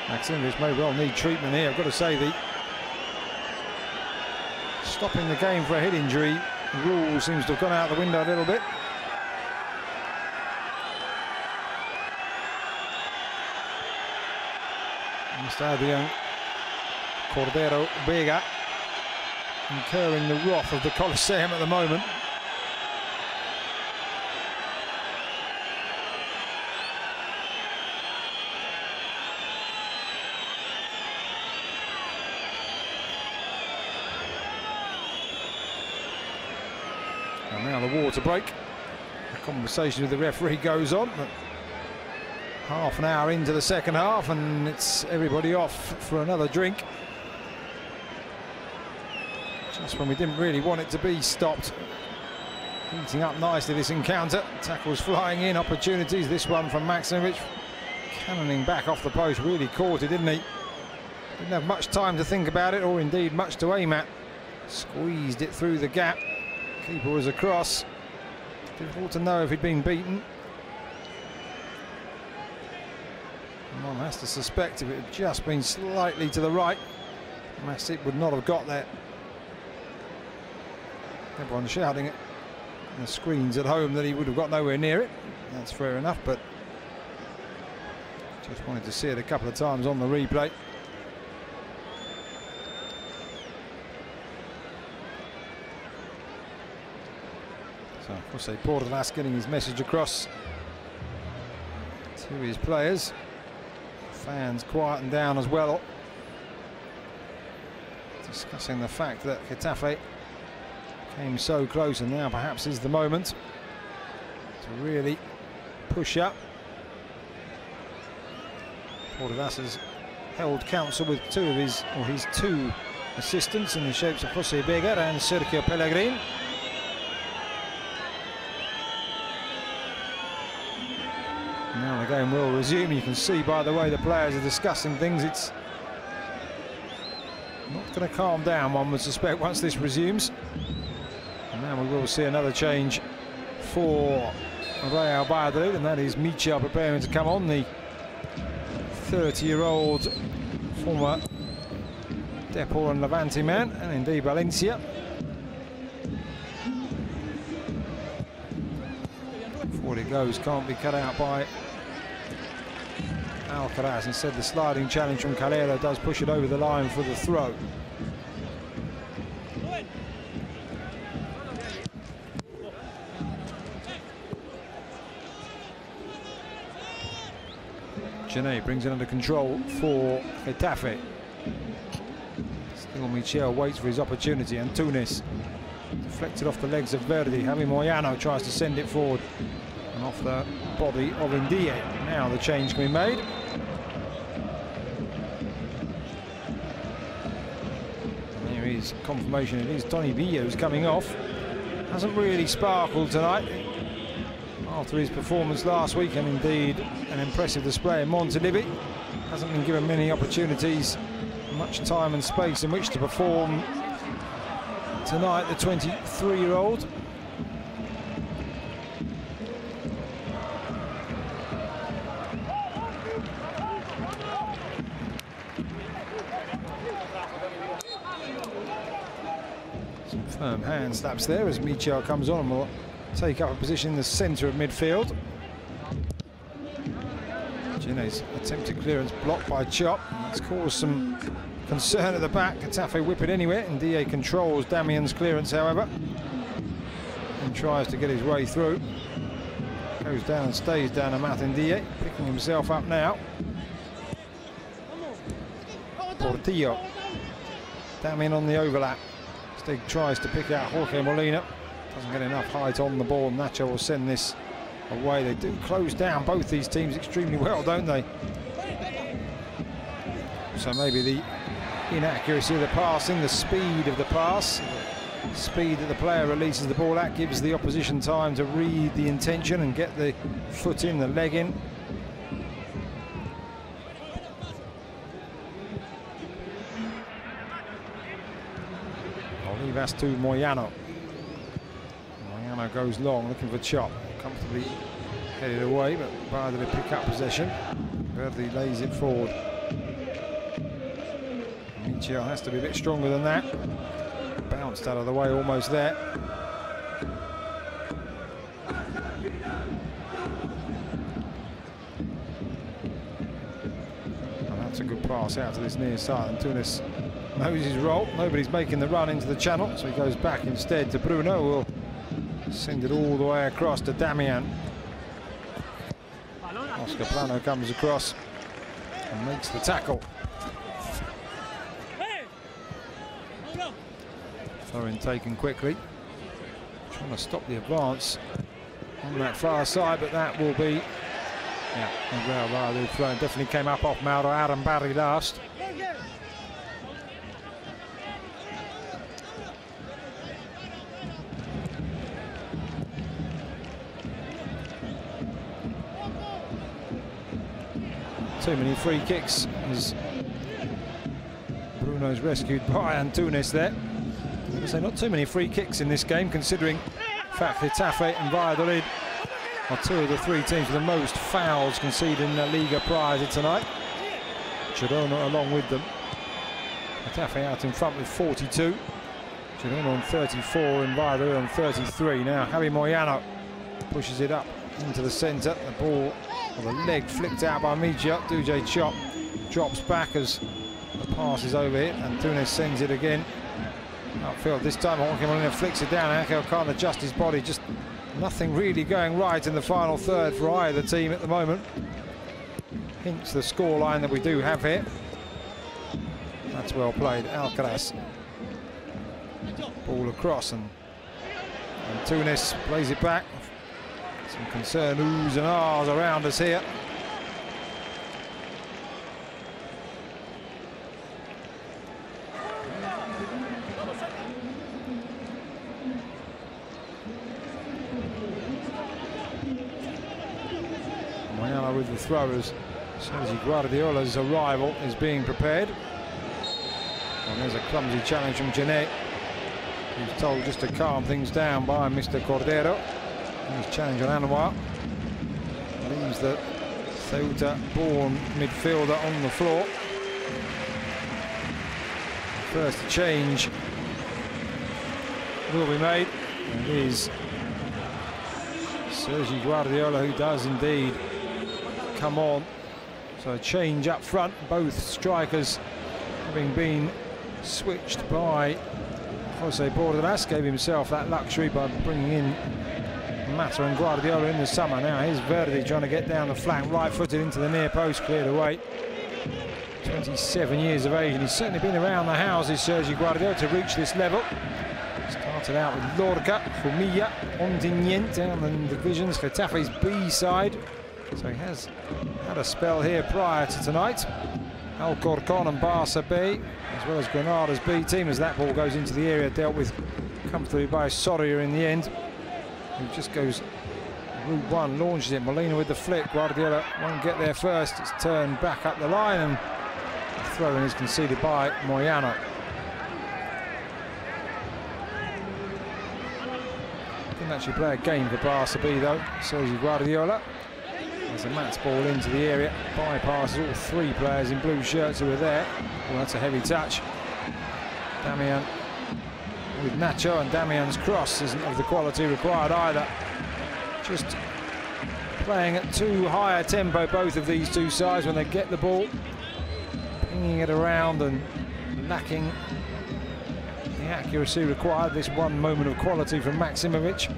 A: Maksimovic may well need treatment here. I've got to say, the stopping the game for a head injury rule seems to have gone out the window a little bit. Mr. Adrian Cordero Vega incurring the wrath of the Colosseum at the moment. And now the water break. The conversation with the referee goes on. But half an hour into the second half, and it's everybody off for another drink. Just when we didn't really want it to be stopped. Heating up nicely this encounter. Tackles flying in, opportunities. This one from Maksimovic. Cannoning back off the post. Really caught it, didn't he? Didn't have much time to think about it, or indeed much to aim at. Squeezed it through the gap. Keeper was across. Difficult to know if he'd been beaten. One has to suspect if it had just been slightly to the right, Masic would not have got there. Everyone's shouting it on the screens at home that he would have got nowhere near it. That's fair enough, but just wanted to see it a couple of times on the replay. So Jose Bordalas getting his message across to his players. Fans quieting down as well, discussing the fact that Getafe came so close, and now perhaps is the moment to really push up. Ordovas has held counsel with his two assistants in the shapes of Jose Begar and Sergio Pellegrin. Now the game will resume. You can see by the way the players are discussing things, it's not going to calm down, one would suspect, once this resumes. And now we will see another change for Real Valladolid, and that is Michel preparing to come on, the 30-year-old former Depor and Levante man, and indeed Valencia. Forward it goes, can't be cut out by Alcaraz. Instead, the sliding challenge from Calero does push it over the line for the throw. Genet brings it under control for Getafe. Still Michel waits for his opportunity. Antunes deflected off the legs of Verdi. Javi Moyano tries to send it forward and off the body of Indie. Now the change can be made. And there is confirmation it is Tony Villa who's coming off. Hasn't really sparkled tonight after his performance last week, and indeed an impressive display in Montilivi. Hasn't been given many opportunities, much time and space in which to perform tonight, the 23-year-old. Some firm hand slaps there as Michel comes on and will take up a position in the centre of midfield. Ginet's attempted clearance blocked by Chop. That's caused some concern at the back. Getafe whip it anywhere, and DA controls Damian's clearance, however, and tries to get his way through. Goes down and stays down to Martin Dié, picking himself up now. Portillo. Damian on the overlap. Stig tries to pick out Jorge Molina. Doesn't get enough height on the ball. Nacho will send this away. They do close down both these teams extremely well, don't they? So maybe the inaccuracy of the passing, the speed of the pass, speed that the player releases the ball at gives the opposition time to read the intention and get the foot in, the leg in. Olivas to Moyano. Moyano goes long, looking for Chop. Comfortably headed away, but Valladolid pick up possession. Verdi lays it forward. Michel has to be a bit stronger than that. Bounced out of the way, almost there. And that's a good pass out to this near side. And Tunis knows his role. Nobody's making the run into the channel, so he goes back instead to Bruno, who will send it all the way across to Damian. Oscar Plano comes across and makes the tackle. Throw-in taken quickly. Trying to stop the advance on that far side, but that will be... Yeah, the throw definitely came up off Mauro Arambarri last. Too many free kicks as Bruno's rescued by Antunes there. So not too many free kicks in this game, considering fact Getafe and Valladolid are two of the three teams with the most fouls conceded in the Liga prior to tonight. Girona along with them. Getafe out in front with 42. Girona on 34 and Valladolid on 33. Now Javi Moyano pushes it up into the centre. The ball, or the leg, flicked out by Michel. Duje Chop drops back as the pass is overhit, and Tunis sends it again. Upfield this time, Jorge Molina flicks it down. Angel can't adjust his body. Just nothing really going right in the final third for either team at the moment. Hints the scoreline that we do have here. That's well played. Alcaraz. Ball across, and Tunis plays it back. Some concern, oohs and ahs around us here. the throwers. Sergi Guardiola's arrival is being prepared. And there's a clumsy challenge from Genet, who's told just to calm things down by Mr. Cordero. His challenge on Anwar leaves the Ceuta-born midfielder on the floor. First change will be made. It is Sergi Guardiola who does indeed come on. So a change up front, both strikers having been switched by Jose Borderas. Gave himself that luxury by bringing in Mata and Guardiola in the summer. Now here's Verdi trying to get down the flank, right-footed into the near post, cleared away. 27 years of age, and he's certainly been around the houses, Sergi Guardiola, to reach this level. Started out with Lorca, Fumilla, Ontinyent down in the divisions, Getafe's B side. So he has had a spell here prior to tonight. Alcorcon and Barça B, as well as Granada's B team, as that ball goes into the area, dealt with comfortably by Soria in the end. He just goes route one, launches it. Molina with the flick. Guardiola won't get there first. It's turned back up the line, and the throw-in is conceded by Moyano. Didn't actually play a game for Barça B though. Sergi Guardiola. There's a Mats ball into the area. Bypasses all three players in blue shirts who were there. Well, that's a heavy touch. Damian with Nacho, and Damian's cross isn't of the quality required either. Just playing at too high a tempo, both of these two sides, when they get the ball, pinging it around and lacking the accuracy required. This one moment of quality from Maksimovic.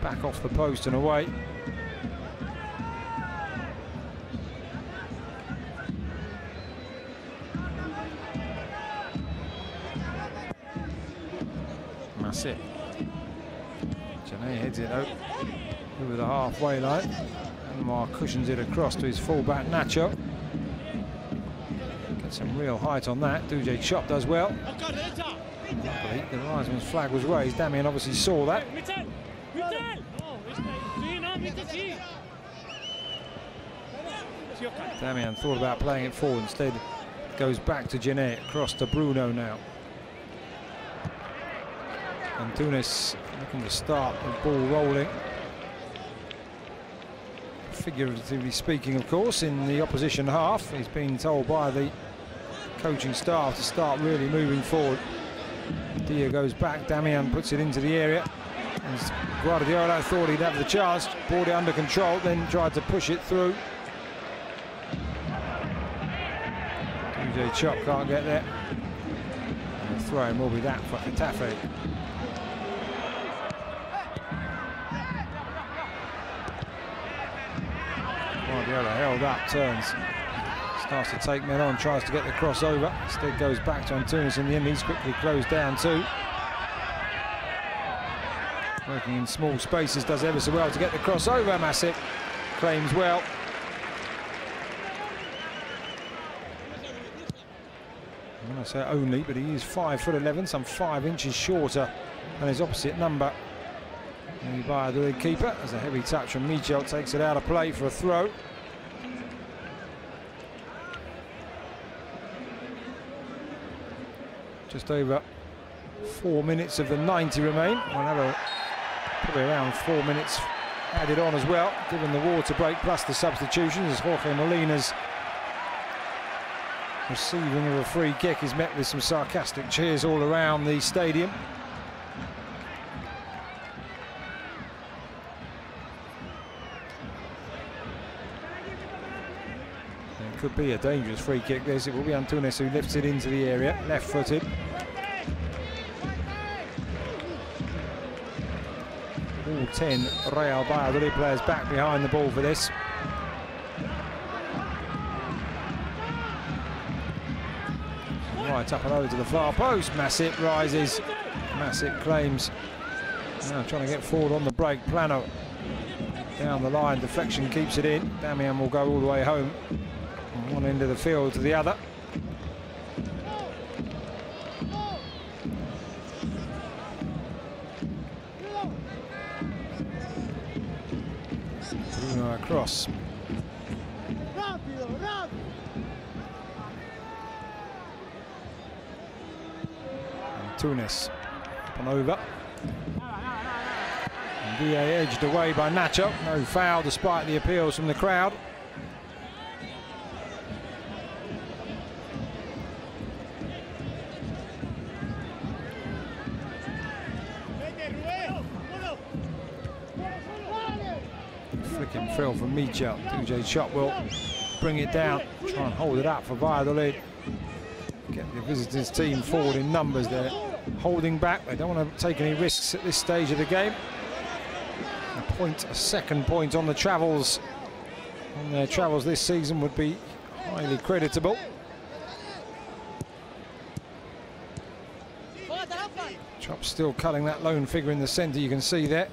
A: Back off the post and away. That's it. Janet heads it out over the halfway line. Anwar cushions it across to his fullback Nacho. Gets some real height on that. Duje Chop does well. Luckily, the linesman's flag was raised. Damian obviously saw that. Damian thought about playing it forward. Instead, goes back to Janet. Across to Bruno now. Antunes looking to start the ball rolling. Figuratively speaking, of course, in the opposition half. He's been told by the coaching staff to start really moving forward. Dia goes back, Damian puts it into the area. As Guardiola thought he'd have the chance, brought it under control, then tried to push it through. DJ Chop can't get there. And the throw-in will be that for Getafe. Guardiola held up, turns, starts to take men on, tries to get the crossover. Instead goes back to Antunes in the end. He's quickly closed down too. Working in small spaces, does ever so well to get the crossover. Masip claims well. I'm going to say only, but he is 5'11", some 5 inches shorter than his opposite number. And the Valladolid keeper, as a heavy touch from Michel, takes it out of play for a throw. Just over 4 minutes of the 90 remain. We'll have probably around 4 minutes added on as well, given the water break plus the substitutions, as Jorge Molina's receiving of a free kick is met with some sarcastic cheers all around the stadium. It could be a dangerous free kick this. It will be Antunes who lifts it into the area, left-footed. All 10 Real Valladolid players back behind the ball for this. Right up and over to the far post. Masip rises. Masip claims. Now trying to get forward on the break. Plano down the line. Deflection keeps it in. Damian will go all the way home. From one end of the field to the other. Bruno across. Tunis. Up and over. And DA edged away by Nacho. No foul despite the appeals from the crowd. Flicking Phil from Michel. DJ Chop will bring it down, try and hold it up for Valladolid. Get the visitors' team forward in numbers. They're holding back. They don't want to take any risks at this stage of the game. A second point on the travels. On their travels this season would be highly creditable. Chop still cutting that lone figure in the centre, you can see there.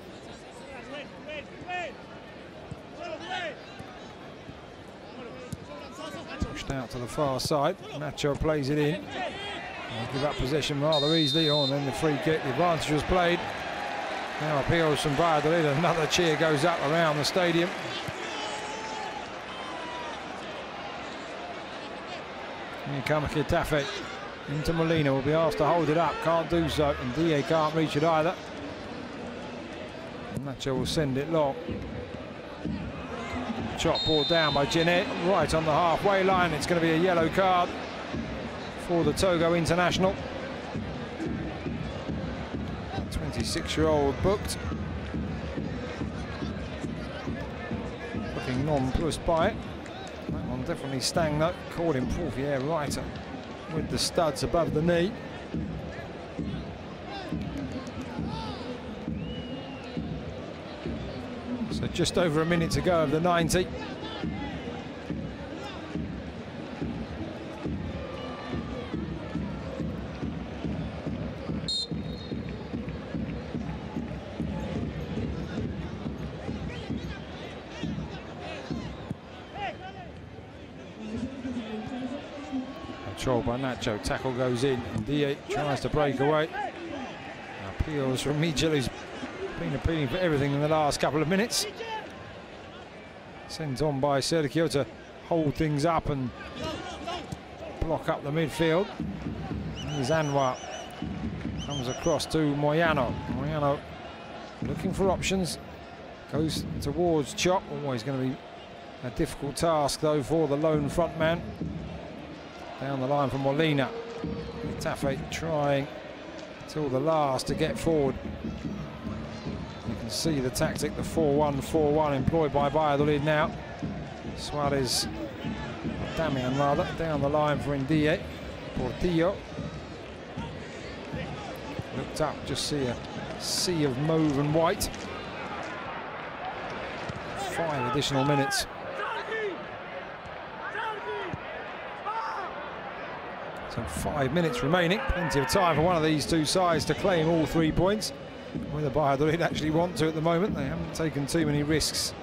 A: Pushed out to the far side. Nacho plays it in. They'll give up possession rather easily. Oh, and then the free kick. The advantage was played. Now appeals from Valladolid. Another cheer goes up around the stadium. Here comes Getafe. Into Molina, will be asked to hold it up, can't do so, and DA can't reach it either. Nacho will send it long. Shot brought down by Genet, right on the halfway line. It's going to be a yellow card for the Togo international. 26-year-old booked. Looking nonplussed by it. That one definitely stang though. Caught him fourth, yeah, right with the studs above the knee. So just over a minute to go of the 90. Control by Nacho, tackle goes in, and D8 tries to break away. Appeals from Michel, who's been appealing for everything in the last couple of minutes. Sent on by Sergio to hold things up and block up the midfield. Here's Anwar, comes across to Moyano. Moyano looking for options, goes towards Chop. Always going to be a difficult task though for the lone front man. Down the line from Molina. Getafe trying till the last to get forward. You can see the tactic, the 4-1-4-1 employed by Valladolid now. Suarez, Damian rather, down the line for Ndie. Portillo. Looked up, just see a sea of mauve and white. 5 additional minutes. So 5 minutes remaining, plenty of time for one of these two sides to claim all 3 points. Whether Valladolid actually want to at the moment, they haven't taken too many risks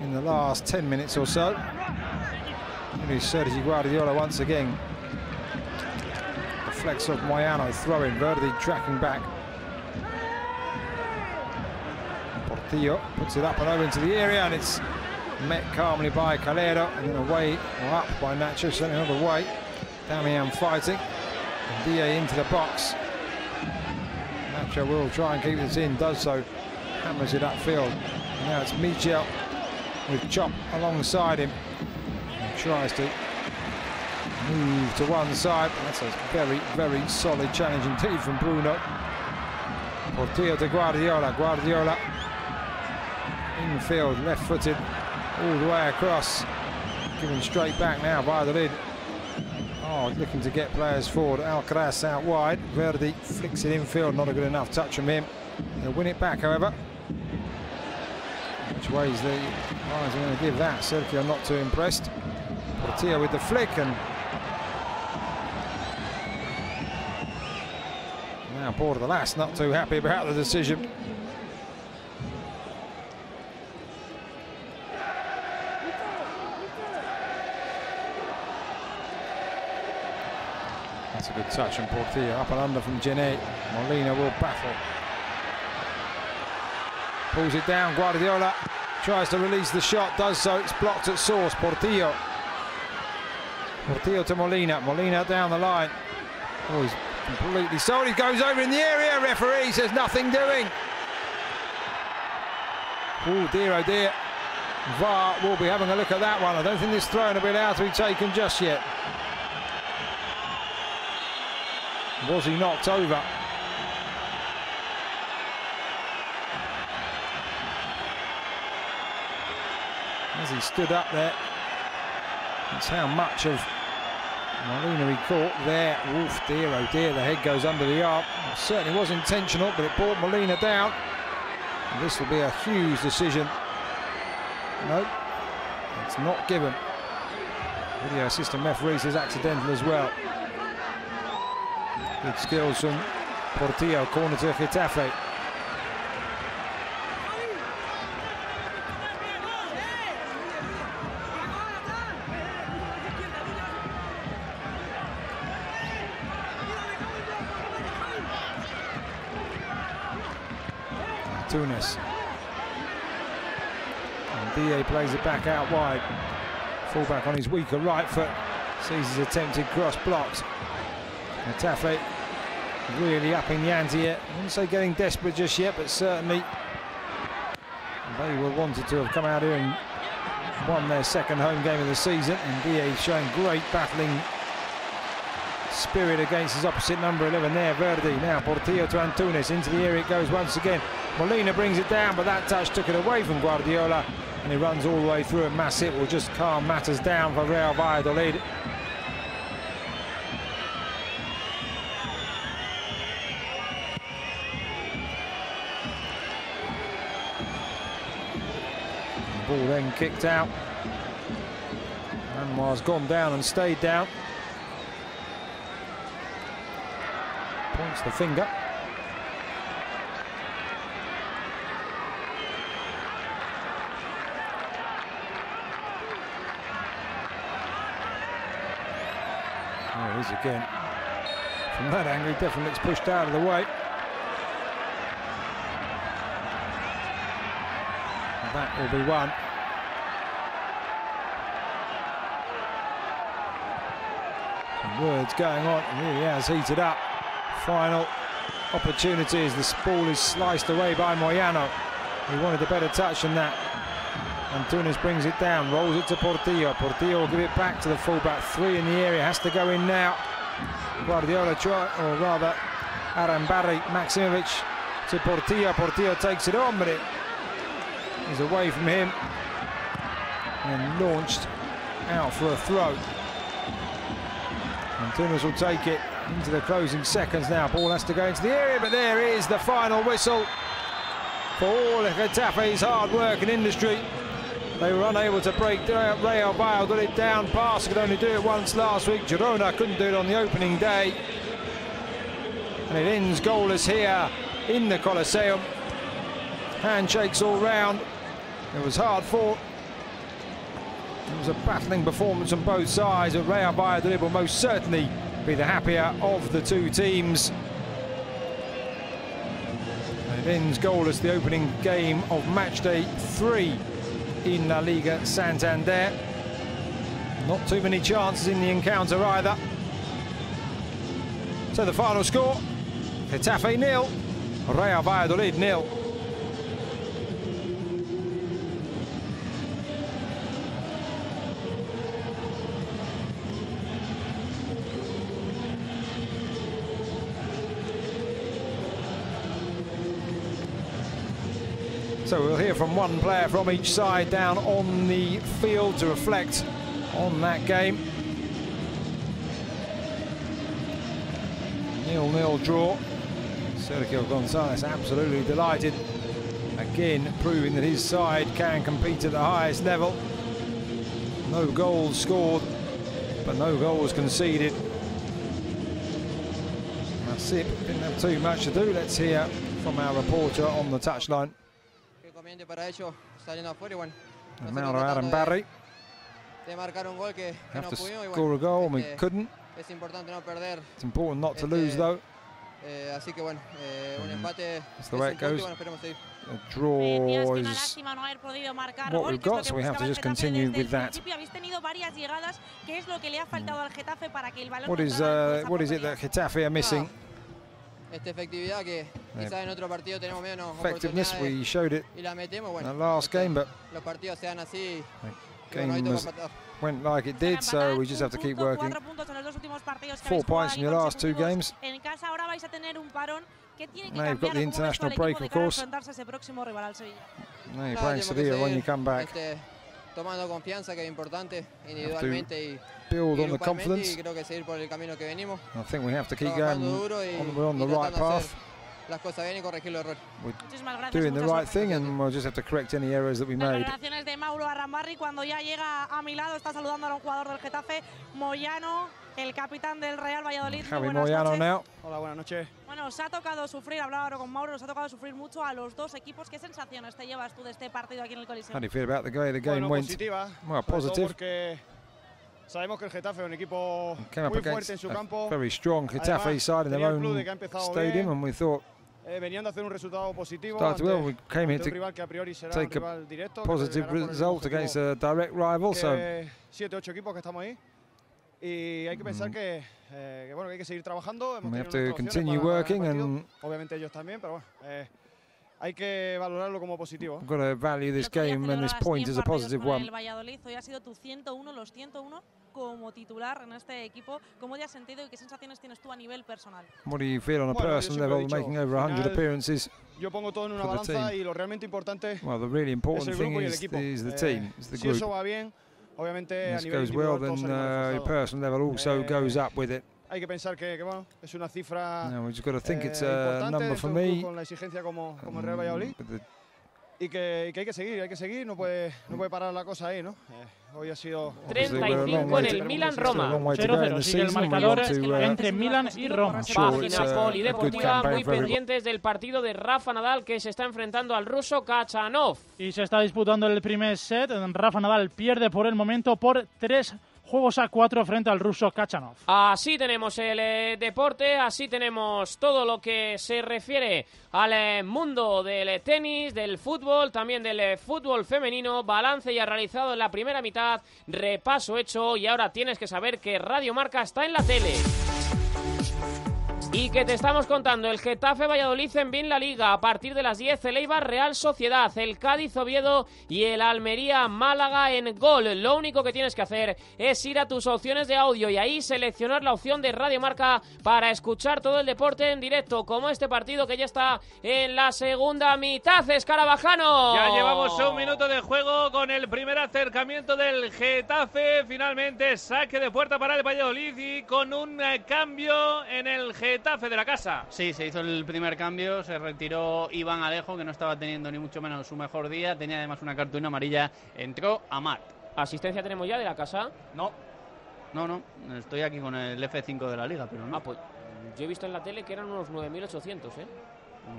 A: in the last 10 minutes or so. Here's Sergi Guardiola once again. The flex of Moyano throwing, Verdi tracking back. Portillo puts it up and over into the area, and it's met calmly by Calero, and then away or up by Nacho, sending another way. Damian fighting, and DA into the box. Nacho will try and keep this in, does so, hammers it upfield. And now it's Michel with Chop alongside him. He tries to move to one side. That's a very, very solid challenge indeed from Bruno. Portillo to Guardiola. Guardiola infield, left-footed, all the way across. Giving straight back now by the lid. Oh, looking to get players forward. Alcaraz out wide. Verdi flicks it infield. Not a good enough touch from him. They'll win it back, however. Which way is the Lions are going to give that? Sergio not too impressed. Portillo with the flick, and now Bordalas not too happy about the decision. That's a good touch from Portillo, up and under from Genet. Molina will battle. Pulls it down, Guardiola tries to release the shot, does so, it's blocked at source. Portillo to Molina, Molina down the line. Oh, he's Completely sold. He goes over in the area. Referee says nothing doing. Oh dear. VAR will be having a look at that one. I don't think this throw will be allowed to be taken just yet. Was he knocked over? As he stood up there, that's how much of Molina he caught there. Oof, dear, oh dear, the head goes under the arm. It certainly was intentional, but it brought Molina down. And this will be a huge decision. No, it's not given. Video assistant referee says accidental as well. Good skills from Portillo, corner to Getafe. Tunis. And DA plays it back out wide. Fullback on his weaker right foot. Sees his attempted cross blocked. Getafe really upping the ante here. I wouldn't say getting desperate just yet, but certainly they were wanted to have come out here and won their second home game of the season. And DA showing great battling spirit against his opposite number 11 there, Verdi. Now Portillo to Antunes, into the area it goes once again. Molina brings it down, but that touch took it away from Guardiola, and he runs all the way through, and Masip will just calm matters down for Real Valladolid. The ball then kicked out. Anwar's gone down and stayed down. Points the finger. There it is again. From that angle, he definitely looks pushed out of the way. And that will be one. Some words going on. It really has heated up. Final opportunity as the ball is sliced away by Moyano. He wanted a better touch than that. Antunes brings it down, rolls it to Portillo. Portillo will give it back to the fullback. 3 in the area, has to go in now. Guardiola try, or rather Arambarri, Maximovic to Portillo. Portillo takes it on, but it is away from him and launched out for a throw. Antunes will take it into the closing seconds now. Ball has to go into the area, but there is the final whistle for all of Getafe's hard work and industry. They were unable to break Real Valladolid down. Barca could only do it once last week. Girona couldn't do it on the opening day. And it ends goalless here in the Coliseum. Handshakes all round. It was hard fought. It was a battling performance on both sides. But Real Valladolid will most certainly be the happier of the two teams. And it ends goalless, the opening game of match day 3 in La Liga Santander. Not too many chances in the encounter either. So the final score, Getafe 0, Real Valladolid 0. So we'll hear from one player from each side down on the field to reflect on that game. 0-0 draw. Sergio Gonzalez absolutely delighted. Again, proving that his side can compete at the highest level. No goals scored, but no goals conceded. Masip didn't have too much to do. Let's hear from our reporter on the touchline. Mauro Arambarri. Have to score a goal and we couldn't. It's important not to lose though.
J: Así que bueno, un empate
A: That's the way it
J: es un punto y
A: goes.
J: bueno, esperemos seguir.
A: A draw
B: Decías que una
A: is
B: lástima no haber podido marcar
A: what
B: gol,
A: we've
B: que es lo
A: got,
B: que
A: so we have
B: buscaba
A: to
B: el
A: just
B: Getafe
A: continue
B: desde
A: with
B: el
A: that.
B: principio. Habéis tenido varias llegadas, ¿qué es lo que le ha faltado al Getafe para que el balón
A: what
B: no
A: is
B: entrara en
A: what is it that Getafe are missing?
J: Esta efectividad que quizás en otro partido tenemos menos
A: Effectiveness,
J: oportunidades
A: we showed it
J: y la metemos. Bueno,
A: in the last game, but
J: los partidos se dan así.
A: game went like it did, so we just have to keep working.
B: 4 puntos en los 2 últimos partidos que
A: 4
B: habéis jugado
A: points in your last 2
B: consecutivos.
A: games.
B: En casa ahora vais a tener un parón que tiene que
A: Now you've got
B: cambiar
A: the
B: cómo ves tú al
A: international
B: equipo
A: break,
B: de
A: of
B: cara a
A: course.
B: enfrentarse a ese próximo rival, al Sevilla.
A: Now you're playing Sevilla when you come back.
J: Tomando confianza, que es importante individualmente y
A: Build on the
J: grupalmente,
A: confidence.
J: y creo que seguir por el camino que venimos.
A: I think we have to keep going
J: Trabajando duro y
A: we're on the right
J: tratando de
A: path.
J: hacer las cosas bien y corregir los errores.
B: Muchísimas gracias.
A: Doing the
B: mucha
A: right
B: suerte.
A: thing, and we'll just have to correct any errors that we
B: Las
A: made.
B: declaraciones de Mauro Arrambarri cuando ya llega a mi lado, está saludando a un jugador del Getafe, Moyano, el capitán del Real Valladolid. Muy
A: Javi
B: buenas
A: Moyano
B: noches.
A: now.
K: Hola, buenas noches.
B: Bueno, os ha tocado sufrir, hablaba ahora con Mauro, nos ha tocado sufrir mucho a los dos equipos. ¿Qué sensaciones te llevas tú de este partido aquí en el Coliseo?
A: How do you feel about the way the game
K: Bueno,
A: went?
K: positiva.
A: Well,
K: sobre todo
A: positive.
K: porque sabemos que el Getafe es un equipo
A: Came up
K: muy fuerte
A: against
K: en su
A: a
K: campo.
A: very strong Getafe
K: Además,
A: side in their
K: tenía el club
A: own
K: de que ha empezado
A: stadium,
K: bien.
A: and we thought
K: Venían de hacer un resultado positivo
A: started well. We came
K: ante
A: here
K: un
A: to
K: rival que a priori será un
A: take a
K: rival directo, que
A: positive
K: peleará por el
A: result
K: mismo
A: against
K: objetivo
A: a direct rival. So
K: que 7, 8 equipos que estamos ahí. Y hay que pensar que bueno, que hay que seguir trabajando. Hemos
A: we have
K: tenido
A: to
K: nuestras
A: continue
K: opciones para
A: working,
K: ganar el partido.
A: and
K: Obviamente ellos también, pero bueno, hay que valorarlo como positivo.
A: we've got to value this game and this point as a positive one.
B: El Valladolid hoy ha sido tu 101, los 101 como titular en este equipo. ¿Cómo te has sentido y qué sensaciones tienes tú a nivel personal?
A: What do you feel on a
K: Bueno, yo
A: personal
K: siempre he
A: level,
K: dicho,
A: making over
K: al
A: 100
K: final,
A: appearances?
K: Yo pongo todo en una
A: for the
K: balanza
A: team.
K: y lo realmente importante
A: Well, the really
K: es
A: important
K: el
A: thing
K: grupo y el
A: is
K: equipo.
A: the team, is the
K: Si
A: group.
K: eso va bien, obviamente a
A: This
K: nivel
A: goes well,
K: individual todos
A: then
K: salimos
A: your
K: reforzados.
A: personal level also goes up with it.
K: Hay que pensar que bueno, es una cifra
A: Now we just got to think it's a
K: importante
A: number
K: dentro
A: for
K: de un club
A: me.
K: con la exigencia como el Real Valladolid.
A: But the
K: Y que hay que seguir, no puede parar la cosa ahí, ¿no? Hoy ha sido
F: 35 en el Milan-Roma.
E: 0-0, sigue el marcador entre Milan y Roma.
F: Página polideportiva muy pendientes del partido de Rafa Nadal, que se está enfrentando al ruso Kachanov.
E: Y se está disputando el primer set. Rafa Nadal pierde por el momento por 3-4 frente al ruso Kachanov.
F: Así tenemos el deporte, así tenemos todo lo que se refiere al mundo del tenis, del fútbol, también del fútbol femenino. Balance ya realizado en la primera mitad, repaso hecho, y ahora tienes que saber que Radio Marca está en la tele. Y que te estamos contando el Getafe Valladolid en la Liga a partir de las 10, el Eibar Real Sociedad, el Cádiz Oviedo y el Almería Málaga en Gol. Lo único que tienes que hacer es ir a tus opciones de audio y ahí seleccionar la opción de Radio Marca para escuchar todo el deporte en directo, como este partido que ya está en la segunda mitad. Escarabajano.
D: Ya llevamos un minuto de juego con el primer acercamiento del Getafe. Finalmente saque de puerta para el Valladolid y con un cambio en el Getafe de la casa.
L: Sí, se hizo el primer cambio, se retiró Iván Alejo, que no estaba teniendo ni mucho menos su mejor día, tenía además una cartulina amarilla, entró Amat.
F: ¿Asistencia tenemos ya de la casa?
L: No, estoy aquí con el F5 de la Liga, pero no.
F: Pues yo he visto en la tele que eran unos 9.800,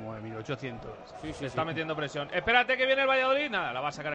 L: 9.800.
D: Sí, está metiendo presión. Espérate que viene el Valladolid. Nada, la va a sacar